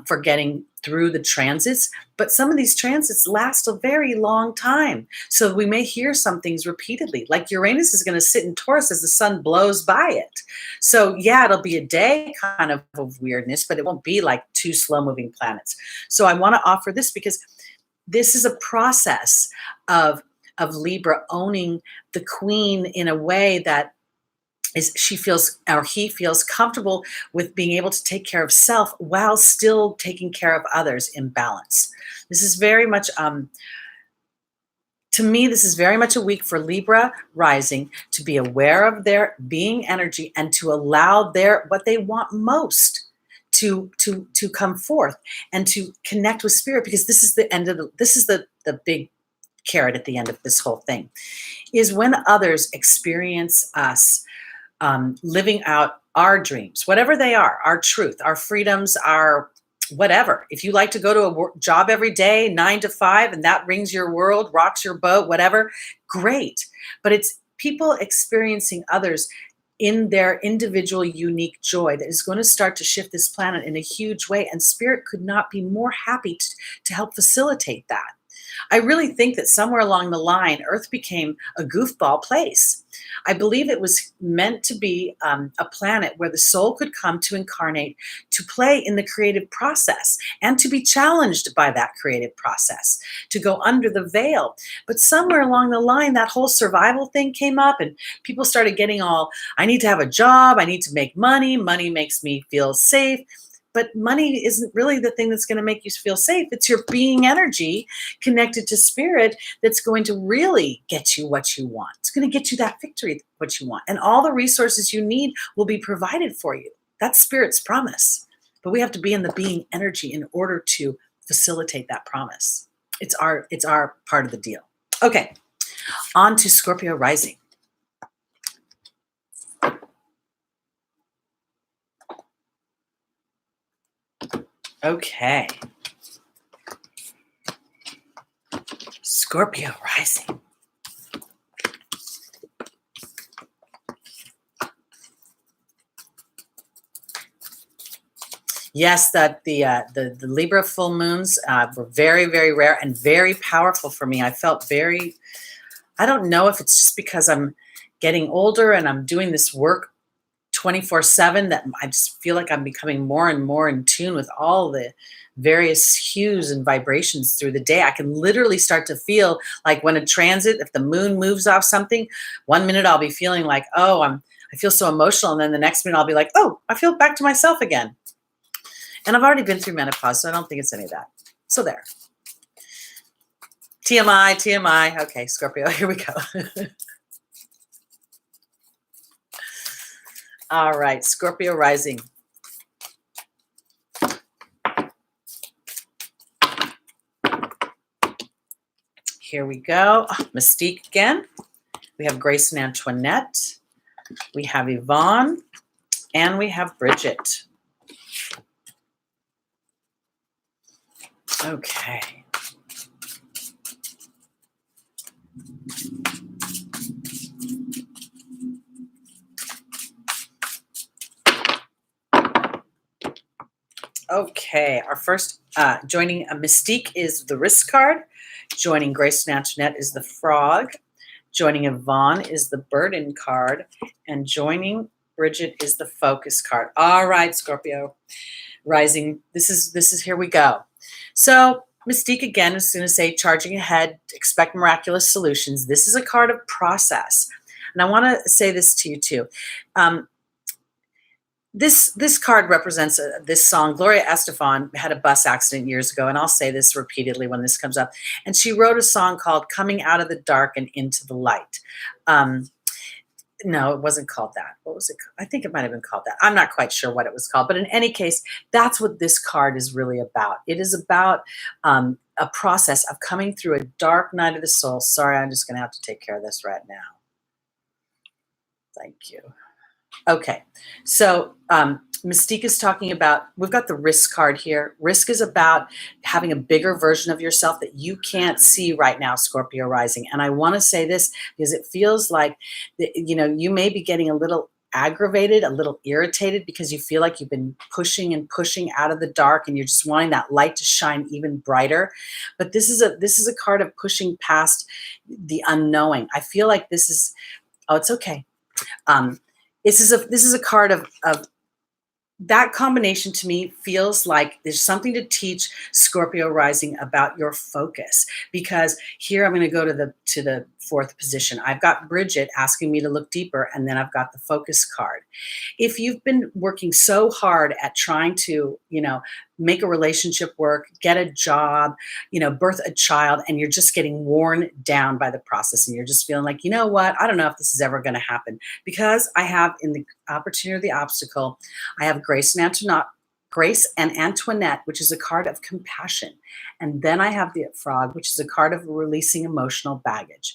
for getting through the transits. But some of these transits last a very long time. So we may hear some things repeatedly, like Uranus is going to sit in Taurus as the sun blows by it. So yeah, it'll be a day kind of weirdness, but it won't be like 2 slow moving planets. So I want to offer this because this is a process of Libra owning the queen in a way that he feels comfortable with being able to take care of self while still taking care of others in balance. This is very much, to me, this is very much a week for Libra rising to be aware of their being energy and to allow what they want most to come forth and to connect with Spirit, because this is the big carrot at the end of this whole thing, is when others experience us living out our dreams, whatever they are, our truth, our freedoms, our whatever. If you like to go to a job every day, 9 to 5, and that rings your world, rocks your boat, whatever, great. But it's people experiencing others in their individual unique joy that is going to start to shift this planet in a huge way. And Spirit could not be more happy to help facilitate that. I really think that somewhere along the line, Earth became a goofball place. I believe it was meant to be a planet where the soul could come to incarnate, to play in the creative process, and to be challenged by that creative process, to go under the veil. But somewhere along the line, that whole survival thing came up, and people started getting all, I need to have a job, I need to make money, money makes me feel safe. But money isn't really the thing that's going to make you feel safe. It's your being energy connected to Spirit that's going to really get you what you want. It's going to get you that victory, what you want. And all the resources you need will be provided for you. That's Spirit's promise. But we have to be in the being energy in order to facilitate that promise. It's our part of the deal. Okay, on to Scorpio rising. Okay. Scorpio rising. Yes, that the Libra full moons were very, very rare and very powerful for me. I felt very, I don't know if it's just because I'm getting older and I'm doing this work 24/7 that I just feel like I'm becoming more and more in tune with all the various hues and vibrations through the day. I can literally start to feel like when a transit, if the moon moves off something, one minute I'll be feeling like, oh, I feel so emotional. And then the next minute I'll be like, oh, I feel back to myself again. And I've already been through menopause, so I don't think it's any of that. So there. TMI, TMI. Okay, Scorpio, here we go. All right, Scorpio rising. Here we go. Oh, Mystique again. We have Grace and Antoinette. We have Yvonne. And we have Bridget. Okay. Okay, our first joining a Mystique is the Risk card. Joining Grace and Antoinette is the Frog. Joining Yvonne is the Burden card. And joining Bridget is the Focus card. All right, Scorpio rising. This is here we go. So Mystique again is going to say charging ahead, expect miraculous solutions. This is a card of process. And I want to say this to you too. This card represents this song. Gloria Estefan had a bus accident years ago, and I'll say this repeatedly when this comes up. And she wrote a song called Coming Out of the Dark and Into the Light. No, it wasn't called that. What was it? I think it might have been called that. I'm not quite sure what it was called. But in any case, that's what this card is really about. It is about a process of coming through a dark night of the soul. Sorry, I'm just going to have to take care of this right now. Thank you. Okay, so Mystique is talking about, we've got the Risk card here. Risk is about having a bigger version of yourself that you can't see right now, Scorpio rising. And I want to say this because it feels like, you may be getting a little aggravated, a little irritated because you feel like you've been pushing and pushing out of the dark and you're just wanting that light to shine even brighter. But this is a card of pushing past the unknowing. I feel like this is, oh, it's okay. This is a card of that combination. To me feels like there's something to teach Scorpio rising about your focus, because here I'm going to go to the fourth position. I've got Bridget asking me to look deeper, and then I've got the Focus card. If you've been working so hard at trying to, make a relationship work, get a job, birth a child, and you're just getting worn down by the process, and you're just feeling like, you know what, I don't know if this is ever going to happen, because I have in the opportunity or the obstacle, I have Grace and Antoinette, which is a card of compassion. And then I have the Frog, which is a card of releasing emotional baggage.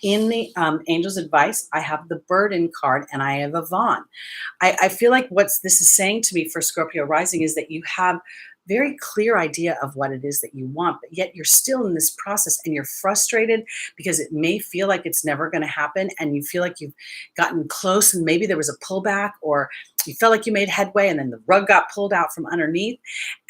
In the Angel's Advice, I have the Burden card, and I have Yvonne. I feel like what this is saying to me for Scorpio rising is that you have very clear idea of what it is that you want, but yet you're still in this process and you're frustrated because it may feel like it's never going to happen, and you feel like you've gotten close and maybe there was a pullback, or you felt like you made headway and then the rug got pulled out from underneath.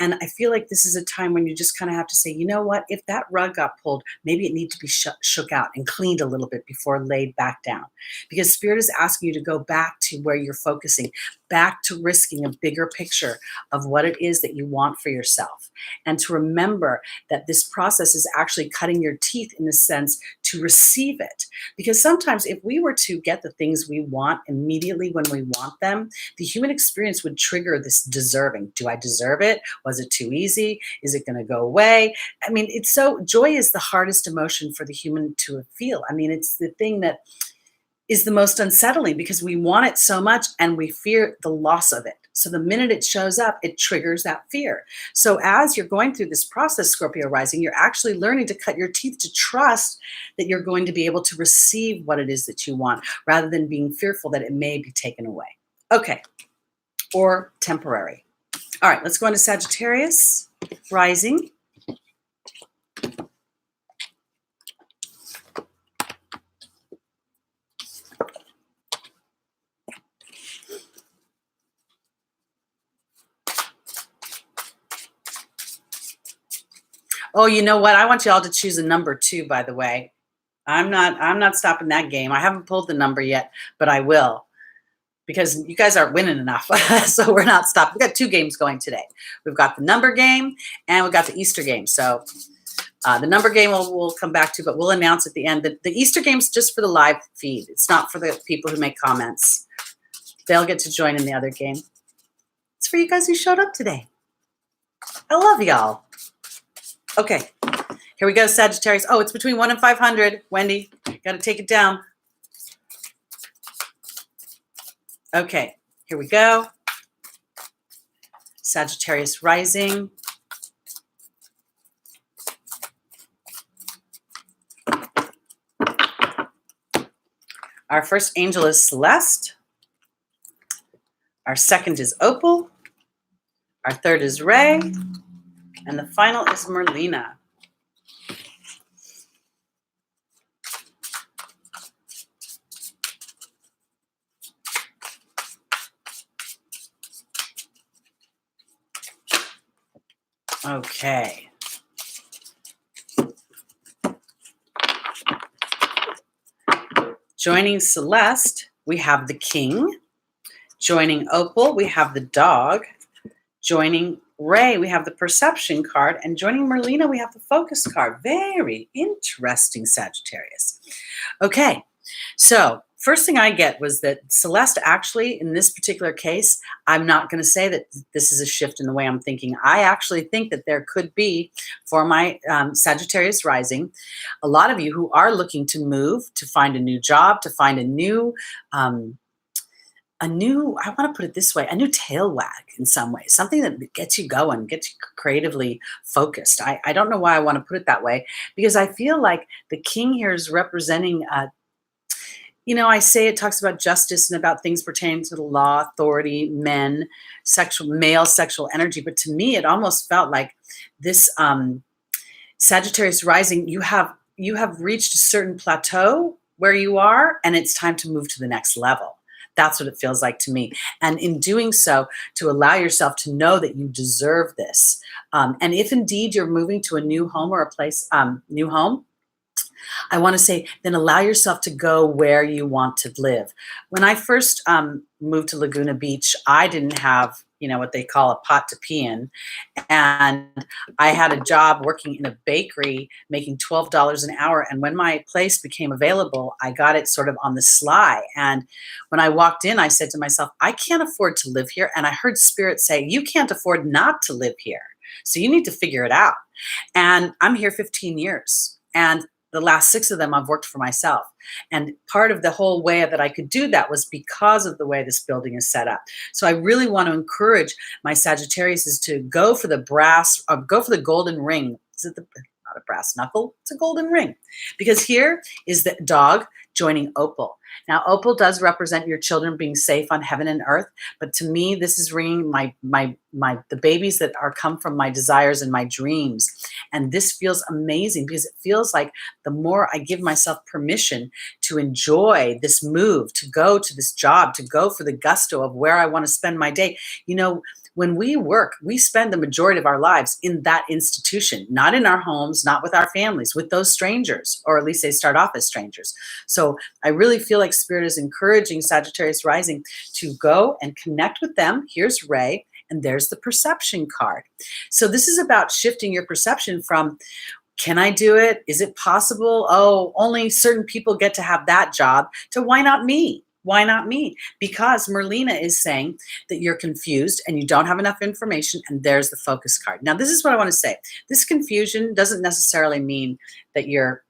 And I feel like this is a time when you just kind of have to say, you know what, if that rug got pulled, maybe it needs to be shook out and cleaned a little bit before laid back down, because Spirit is asking you to go back to where you're focusing, back to risking a bigger picture of what it is that you want for yourself, and to remember that this process is actually cutting your teeth in a sense to receive it. Because sometimes if we were to get the things we want immediately when we want them, the human experience would trigger this deserving. Do I deserve it? Was it too easy? Is it going to go away? I mean, joy is the hardest emotion for the human to feel. I mean, it's the thing that is the most unsettling because we want it so much and we fear the loss of it. So the minute it shows up, it triggers that fear. So as you're going through this process, Scorpio rising, you're actually learning to cut your teeth to trust that you're going to be able to receive what it is that you want, rather than being fearful that it may be taken away. Okay, or temporary. All right, let's go into Sagittarius rising. Oh, you know what? I want you all to choose a number 2, by the way. I'm not stopping that game. I haven't pulled the number yet, but I will, because you guys aren't winning enough. So we're not stopping. We've got 2 games going today. We've got the number game and we've got the Easter game. So the number game we'll come back to, but we'll announce at the end that the Easter game's just for the live feed. It's not for the people who make comments. They'll get to join in the other game. It's for you guys who showed up today. I love y'all. Okay, here we go, Sagittarius. Oh, it's between 1 and 500. Wendy, got to take it down. Okay, here we go. Sagittarius rising. Our first angel is Celeste. Our second is Opal. Our third is Ray. And the final is Merlina. Okay. Joining Celeste, we have the King. Joining Opal, we have the Dog. Joining Ray, we have the Perception card. And joining Merlina, we have the Focus card. Very interesting, Sagittarius. Okay, so first thing I get was that Celeste actually, in this particular case, I'm not going to say that this is a shift in the way I'm thinking. I actually think that there could be, for my Sagittarius rising, a lot of you who are looking to move, to find a new job, to find a new, I want to put it this way, a new tail wag in some ways, something that gets you going, gets you creatively focused. I don't know why I want to put it that way, because I feel like the King here is representing, I say it talks about justice and about things pertaining to the law, authority, men, male sexual energy. But to me, it almost felt like this Sagittarius rising, you have reached a certain plateau where you are, and it's time to move to the next level. That's what it feels like to me. And in doing so, to allow yourself to know that you deserve this. And if indeed you're moving to a new home or a place, new home, I want to say, then allow yourself to go where you want to live. When I first moved to Laguna Beach, I didn't have, what they call a pot to pee in. And I had a job working in a bakery, making $12 an hour. And when my place became available, I got it sort of on the sly. And when I walked in, I said to myself, I can't afford to live here. And I heard Spirit say, you can't afford not to live here. So you need to figure it out. And I'm here 15 years. And the last 6 of them I've worked for myself. And part of the whole way that I could do that was because of the way this building is set up. So I really want to encourage my Sagittarius to go for the go for the golden ring. Is it not a brass knuckle? It's a golden ring. Because here is the Dog joining Opal. Now, Opal does represent your children being safe on heaven and earth, but to me, this is ringing the babies that come from my desires and my dreams. And this feels amazing because it feels like the more I give myself permission to enjoy this move, to go to this job, to go for the gusto of where I want to spend my day. When we work, we spend the majority of our lives in that institution, not in our homes, not with our families, with those strangers, or at least they start off as strangers. So I really feel like Spirit is encouraging Sagittarius rising to go and connect with them. Here's Ray, and there's the Perception card. So this is about shifting your perception from, can I do it? Is it possible? Oh, only certain people get to have that job, to why not me? Why not me? Because Merlina is saying that you're confused and you don't have enough information, and there's the Focus card. Now, this is what I want to say. This confusion doesn't necessarily mean that you're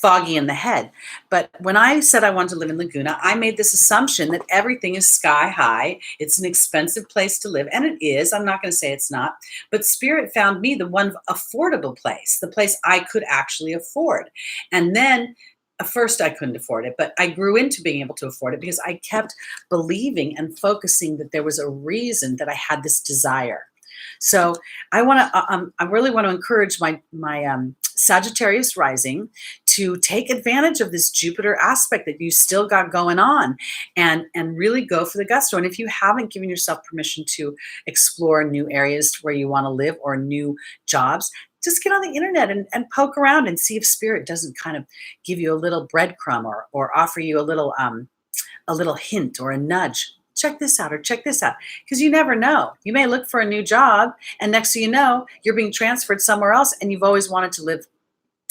foggy in the head. But when I said I wanted to live in Laguna, I made this assumption that everything is sky high. It's an expensive place to live, and it is. I'm not going to say it's not. But Spirit found me the one affordable place, the place I could actually afford. And then at first I couldn't afford it, but I grew into being able to afford it because I kept believing and focusing that there was a reason that I had this desire. So I really want to encourage my Sagittarius rising to take advantage of this Jupiter aspect that you still got going on, and really go for the gusto. And if you haven't given yourself permission to explore new areas where you want to live or new jobs, just get on the internet and poke around and see if spirit doesn't kind of give you a little breadcrumb or offer you a little hint or a nudge. Check this out or check this out. Because you never know. You may look for a new job, and next thing you know, you're being transferred somewhere else, and you've always wanted to live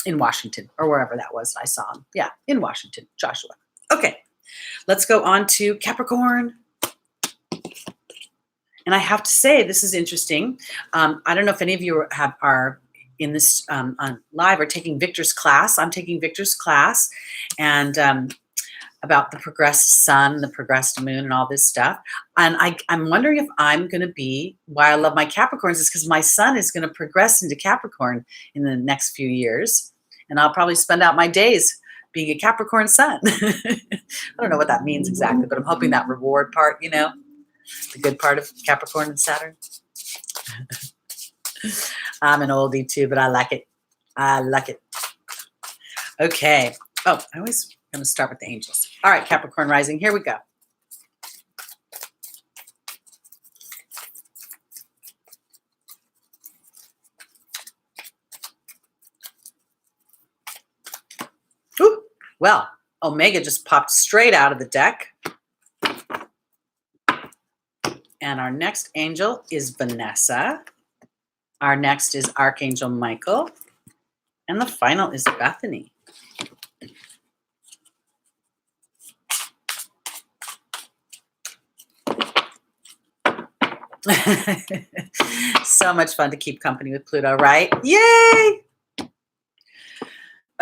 in Washington or wherever that was. I saw him. Yeah, in Washington, Joshua. Okay, let's go on to Capricorn. And I have to say, this is interesting. I don't know if any of you are in this on live or taking Victor's class. I'm taking Victor's class, and about the progressed sun, the progressed moon, and all this stuff. And I'm wondering if I'm going to be, why I love my Capricorns is because my sun is going to progress into Capricorn in the next few years. And I'll probably spend out my days being a Capricorn sun. I don't know what that means exactly, but I'm hoping that reward part, the good part of Capricorn and Saturn. I'm an oldie too, but I like it. I like it. Okay. Oh, I always going to start with the angels. All right, Capricorn rising, here we go. Ooh, well, Omega just popped straight out of the deck. And our next angel is Vanessa. Our next is Archangel Michael. And the final is Bethany. So much fun to keep company with Pluto, right? Yay!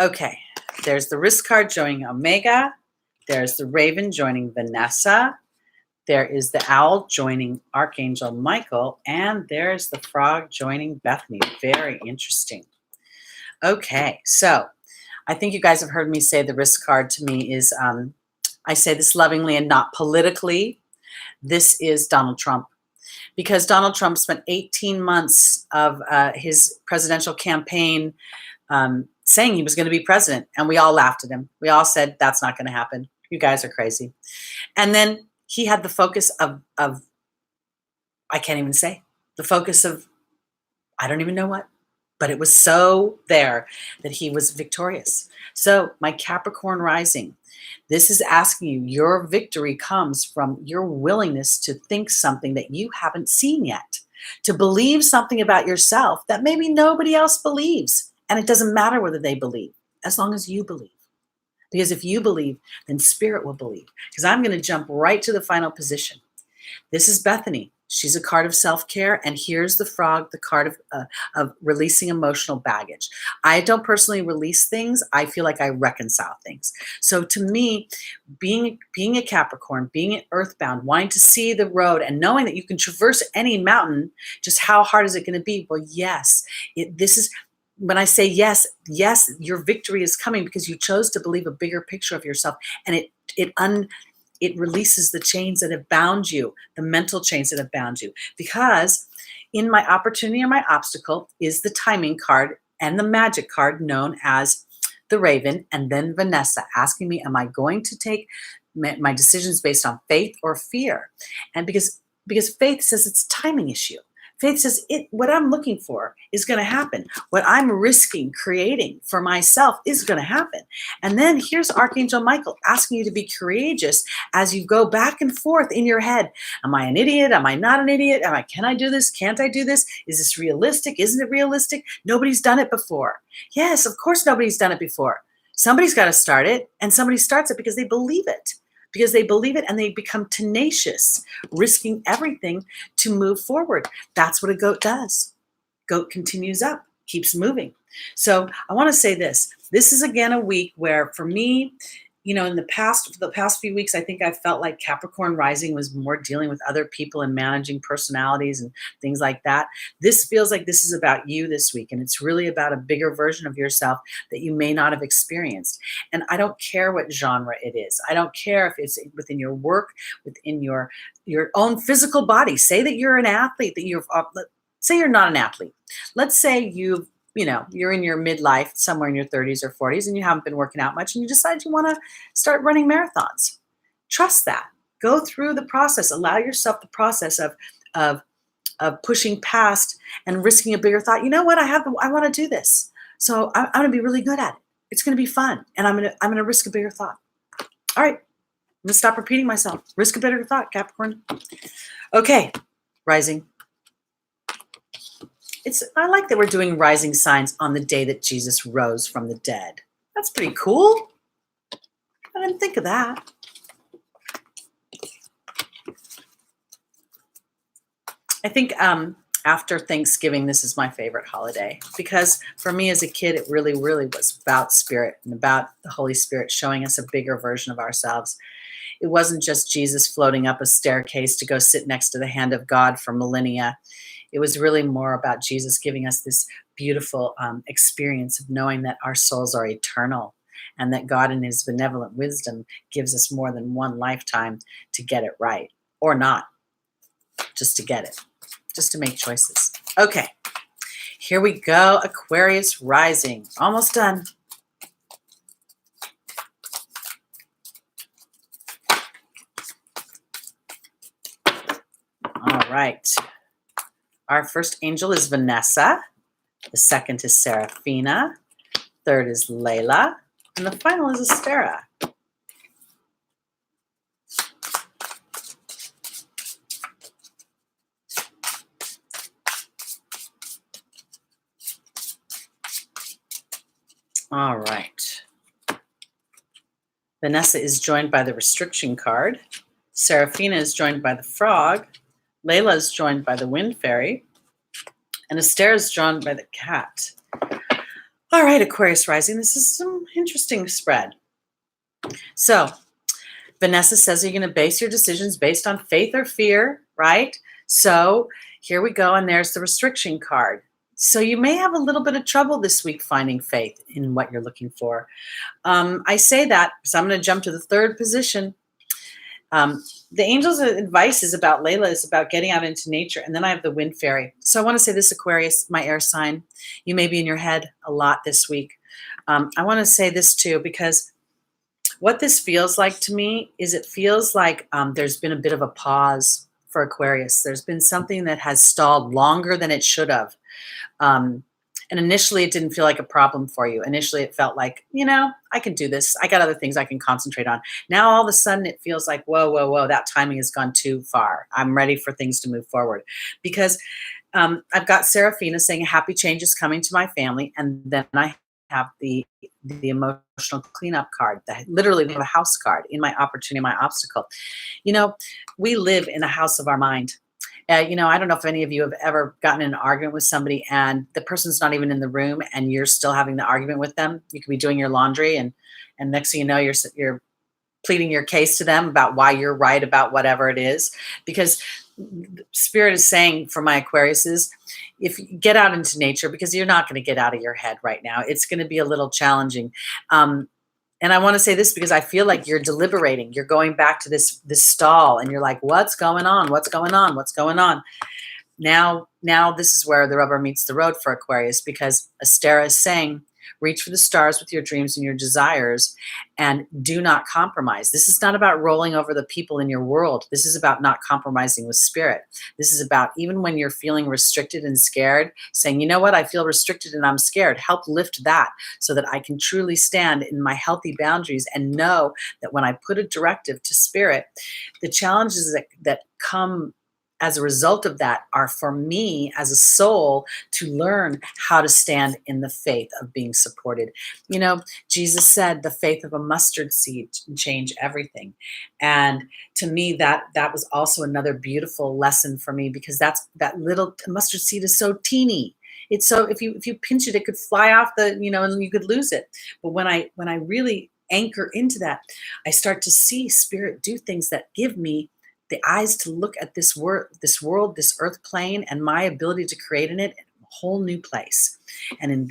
Okay, there's the Risk card joining Omega. There's the Raven joining Vanessa. There is the Owl joining Archangel Michael. And there's the Frog joining Bethany. Very interesting. Okay, so I think you guys have heard me say the Risk card to me is, I say this lovingly and not politically, this is Donald Trump. Because Donald Trump spent 18 months of his presidential campaign saying he was going to be president, and we all laughed at him. We all said, that's not going to happen. You guys are crazy. And then he had the focus of I can't even say, the focus of, I don't even know what, but it was so there that he was victorious. So my Capricorn rising, this is asking you, your victory comes from your willingness to think something that you haven't seen yet, to believe something about yourself that maybe nobody else believes. And it doesn't matter whether they believe, as long as you believe. Because if you believe, then spirit will believe. Because I'm going to jump right to the final position. This is Bethany. She's a card of self-care, and here's the Frog, the card of releasing emotional baggage. I don't personally release things. I feel like I reconcile things. So to me, being a Capricorn, being earthbound, wanting to see the road and knowing that you can traverse any mountain, just how hard is it going to be? Well, yes, this is, when I say yes, your victory is coming because you chose to believe a bigger picture of yourself, and it releases the chains that have bound you, the mental chains that have bound you. Because in my opportunity or my obstacle is the timing card and the magic card known as the Raven, and then Vanessa asking me, am I going to take my decisions based on faith or fear? And because faith says it's a timing issue. Faith says what I'm looking for is going to happen. What I'm risking creating for myself is going to happen. And then here's Archangel Michael asking you to be courageous as you go back and forth in your head. Am I an idiot? Am I not an idiot? Can I do this? Can't I do this? Is this realistic? Isn't it realistic? Nobody's done it before. Yes, of course nobody's done it before. Somebody's got to start it, and somebody starts it because they believe it. Because they believe it and they become tenacious, risking everything to move forward. That's what a goat does. Goat continues up, keeps moving. So I want to say this. This is again a week where for me, you know, in the past few weeks, I think I felt like Capricorn rising was more dealing with other people and managing personalities and things like that. This feels like this is about you this week, and it's really about a bigger version of yourself that you may not have experienced. And I don't care what genre it is. I don't care if it's within your work, within your own physical body. Say that you're an athlete, that say you're not an athlete. Let's say you're in your midlife, somewhere in your 30s or 40s, and you haven't been working out much, and you decide you want to start running marathons. Trust that. Go through the process. Allow yourself the process of pushing past and risking a bigger thought. You know what? I want to do this, so I'm going to be really good at it. It's going to be fun, and I'm going to risk a bigger thought. All right, I'm going to stop repeating myself. Risk a bigger thought, Capricorn. Okay, rising. I like that we're doing rising signs on the day that Jesus rose from the dead. That's pretty cool. I didn't think of that. I think after Thanksgiving, this is my favorite holiday, because for me as a kid, it really, really was about spirit and about the Holy Spirit showing us a bigger version of ourselves. It wasn't just Jesus floating up a staircase to go sit next to the hand of God for millennia. It was really more about Jesus giving us this beautiful experience of knowing that our souls are eternal, and that God in his benevolent wisdom gives us more than one lifetime to get it right, or not, just to get it, just to make choices. Okay, here we go. Aquarius rising, almost done. All right. Our first angel is Vanessa. The second is Serafina. Third is Layla. And the final is Astera. All right. Vanessa is joined by the restriction card. Serafina is joined by the frog. Layla is joined by the wind fairy. And Astera is joined by the cat. All right, Aquarius rising. This is some interesting spread. So Vanessa says you're going to base your decisions based on faith or fear, right? So here we go. And there's the restriction card. So you may have a little bit of trouble this week finding faith in what you're looking for. I say that because I'm going to jump to the third position. The angel's advice is about Layla, is about getting out into nature. And then I have the wind fairy. So I want to say this, Aquarius, my air sign, you may be in your head a lot this week. I want to say this too, because what this feels like to me is it feels like there's been a bit of a pause for Aquarius. There's been something that has stalled longer than it should have. And initially, it didn't feel like a problem for you. Initially, it felt like, I can do this. I got other things I can concentrate on. Now, all of a sudden, it feels like, whoa, that timing has gone too far. I'm ready for things to move forward. Because I've got Serafina saying a happy change is coming to my family. And then I have the emotional cleanup card, that literally we have a house card in my opportunity, my obstacle. We live in a house of our mind. I don't know if any of you have ever gotten in an argument with somebody and the person's not even in the room and you're still having the argument with them. You could be doing your laundry and next thing you know, you're pleading your case to them about why you're right about whatever it is. Because Spirit is saying for my Aquariuses, if you get out into nature, because you're not going to get out of your head right now. It's going to be a little challenging. And I want to say this because I feel like you're deliberating. You're going back to this stall and you're like, what's going on? What's going on? What's going on? Now this is where the rubber meets the road for Aquarius, because Astera is saying, reach for the stars with your dreams and your desires and do not compromise. This is not about rolling over the people in your world. This is about not compromising with spirit. This is about, even when you're feeling restricted and scared, saying, you know what, I feel restricted and I'm scared. Help lift that so that I can truly stand in my healthy boundaries and know that when I put a directive to spirit, the challenges that come as a result of that are for me as a soul to learn how to stand in the faith of being supported. Jesus said the faith of a mustard seed can change everything. And to me, that was also another beautiful lesson for me, because that little mustard seed is so teeny. It's so, if you pinch it, it could fly off and you could lose it. But when I really anchor into that, I start to see Spirit do things that give me the eyes to look at this world, this earth plane, and my ability to create in it a whole new place. And in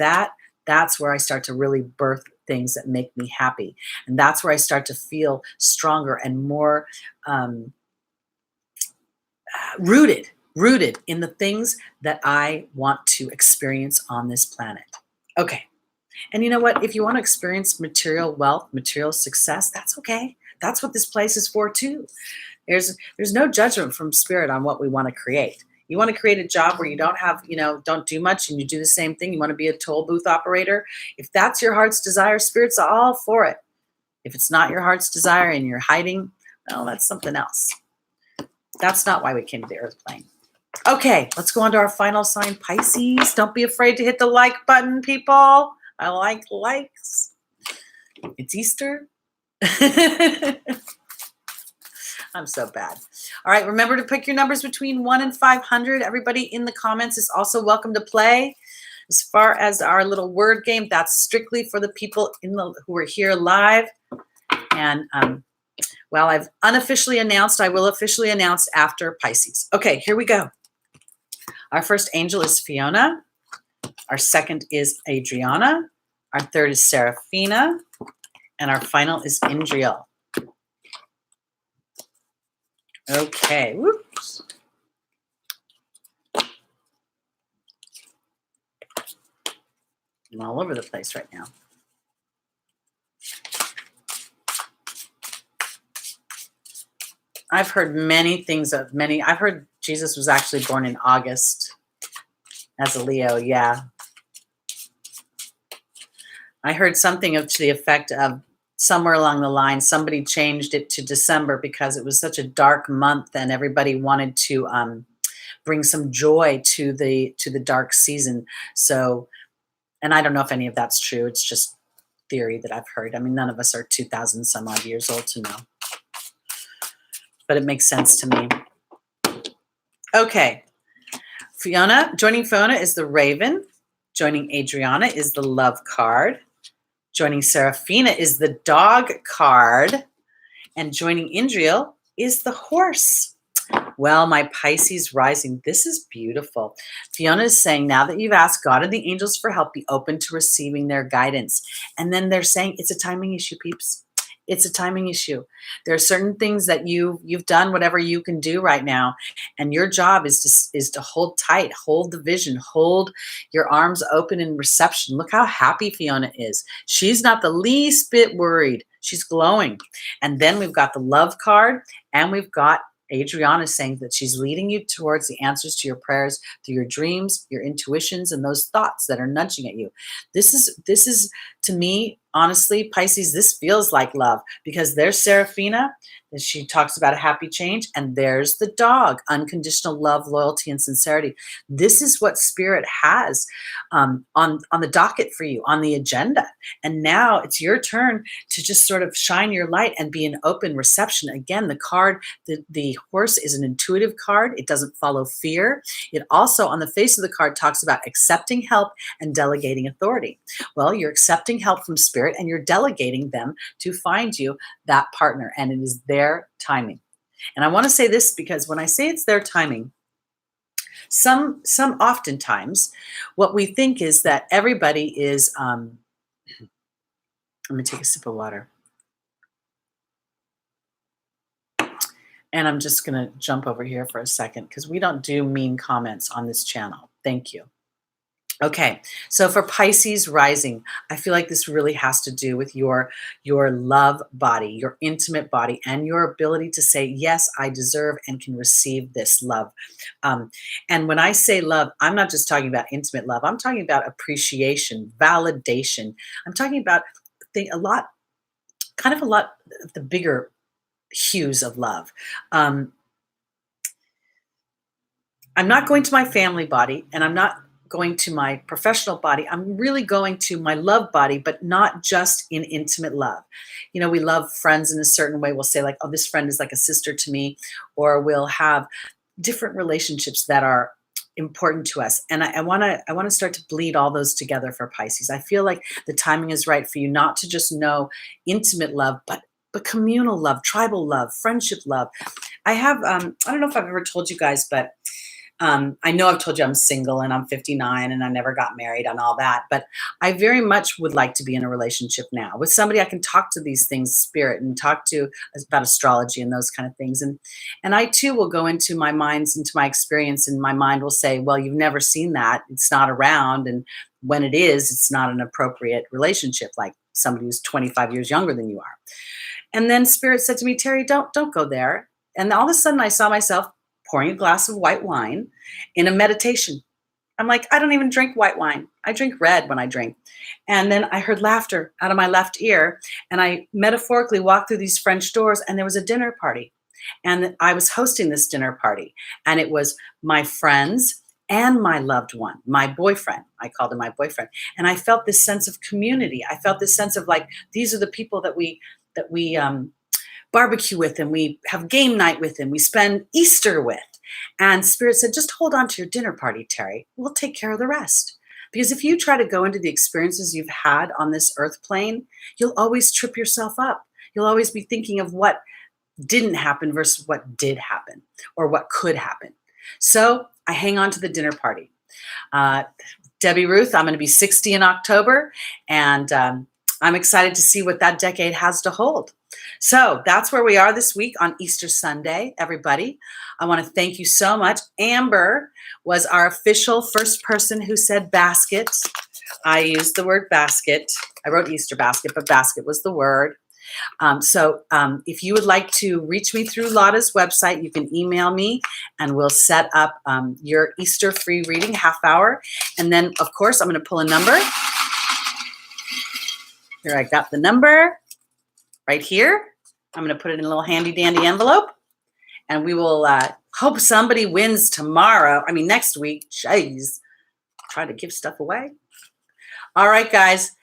that's where I start to really birth things that make me happy. And that's where I start to feel stronger and more rooted in the things that I want to experience on this planet. Okay. And you know what? If you want to experience material wealth, material success, that's okay. That's what this place is for too. There's no judgment from Spirit on what we want to create. You want to create a job where you don't have, don't do much and you do the same thing. You want to be a toll booth operator. If that's your heart's desire, Spirit's all for it. If it's not your heart's desire and you're hiding, well, that's something else. That's not why we came to the earth plane. Okay, let's go on to our final sign, Pisces. Don't be afraid to hit the like button, people. I like likes. It's Easter. I'm so bad. All right, remember to pick your numbers between 1 and 500. Everybody in the comments is also welcome to play. As far as our little word game, that's strictly for the people who are here live. And well, I've unofficially announced, I will officially announce after Pisces. Okay, here we go. Our first angel is Fiona. Our second is Adriana. Our third is Serafina. And our final is Indriel. Okay, whoops. I'm all over the place right now. I've heard many things I've heard Jesus was actually born in August as a Leo, yeah. I heard something to the effect of somewhere along the line, somebody changed it to December because it was such a dark month and everybody wanted to bring some joy to the dark season. So, and I don't know if any of that's true. It's just theory that I've heard. I mean, none of us are 2,000 some odd years old to know. But it makes sense to me. Okay. Joining Fiona is the Raven. Joining Adriana is the Love card. Joining Serafina is the Dog card. And joining Indriel is the Horse. Well, my Pisces rising, this is beautiful. Fiona is saying, now that you've asked God and the angels for help, be open to receiving their guidance. And then they're saying it's a timing issue, peeps. It's a timing issue. There are certain things that you've done whatever you can do right now, and your job is to hold tight, hold the vision, hold your arms open in reception. Look how happy Fiona is. She's not the least bit worried. She's glowing. And then we've got the Love card, and we've got Adriana saying that she's leading you towards the answers to your prayers through your dreams, your intuitions, and those thoughts that are nudging at you. This is to me, honestly, Pisces, this feels like love, because there's Serafina, and she talks about a happy change, and there's the Dog, unconditional love, loyalty, and sincerity. This is what Spirit has on the docket for you, on the agenda. And now it's your turn to just sort of shine your light and be an open reception. Again, the card, the Horse is an intuitive card. It doesn't follow fear. It also, on the face of the card, talks about accepting help and delegating authority. Well, you're accepting help from Spirit and you're delegating them to find you that partner, and it is their timing. And I want to say this because when I say it's their timing, some oftentimes what we think is that everybody is let me take a sip of water. And I'm just going to jump over here for a second because we don't do mean comments on this channel. Thank you. Okay, so for Pisces rising, I feel like this really has to do with your love body, your intimate body, and your ability to say, yes, I deserve and can receive this love. And when I say love, I'm not just talking about intimate love. I'm talking about appreciation, validation. I'm talking about a lot of the bigger hues of love. I'm not going to my family body, and I'm not going to my professional body. I'm really going to my love body, but not just in intimate love. You know, we love friends in a certain way. We'll say like, oh, this friend is like a sister to me, or we'll have different relationships that are important to us. And I want to start to bleed all those together for Pisces. I feel like the timing is right for you not to just know intimate love, but communal love, tribal love, friendship love. I have, I don't know if I've ever told you guys, but I know I've told you I'm single and I'm 59 and I never got married and all that, but I very much would like to be in a relationship now with somebody I can talk to these things, spirit, and talk to about astrology and those kind of things. And I too will go into my mind's, into my experience, and my mind will say, well, you've never seen that. It's not around. And when it is, it's not an appropriate relationship, like somebody who's 25 years younger than you are. And then spirit said to me, Teri, don't go there. And all of a sudden I saw myself pouring a glass of white wine in a meditation. I'm like, I don't even drink white wine. I drink red when I drink. And then I heard laughter out of my left ear. And I metaphorically walked through these French doors, and there was a dinner party. And I was hosting this dinner party. And it was my friends and my loved one, my boyfriend. I called him my boyfriend. And I felt this sense of community. I felt this sense of like, these are the people that we barbecue with, and we have game night with, and we spend Easter with. And spirit said, just hold on to your dinner party, Teri. We'll take care of the rest. Because if you try to go into the experiences you've had on this earth plane, you'll always trip yourself up. You'll always be thinking of what didn't happen versus what did happen, or what could happen. So I hang on to the dinner party. Debbie Ruth, I'm going to be 60 in October, and I'm excited to see what that decade has to hold. So that's where we are this week on Easter Sunday, everybody. I want to thank you so much. Amber was our official first person who said basket. I used the word basket. I wrote Easter basket, but basket was the word. So if you would like to reach me through Lotta's website, you can email me, and we'll set up your Easter free reading, half hour. And then, of course, I'm going to pull a number. Here, I got the number right here. I'm going to put it in a little handy dandy envelope, and we will hope somebody wins tomorrow. I mean, next week. Jeez, try to give stuff away. All right, guys.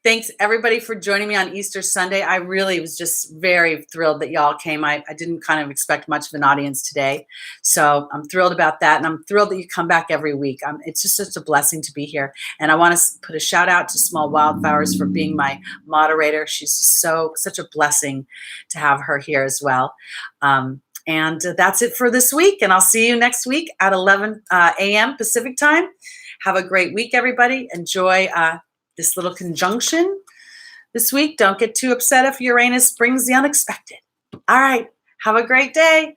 Thanks everybody for joining me on Easter Sunday. I really was just very thrilled that y'all came. I didn't kind of expect much of an audience today. So I'm thrilled about that. And I'm thrilled that you come back every week. It's just such a blessing to be here. And I want to put a shout out to Small Wildflowers for being my moderator. She's just such a blessing to have her here as well. And that's it for this week. And I'll see you next week at 11 a.m. Pacific time. Have a great week, everybody. Enjoy this little conjunction this week. Don't get too upset if Uranus brings the unexpected. All right. Have a great day.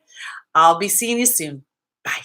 I'll be seeing you soon. Bye.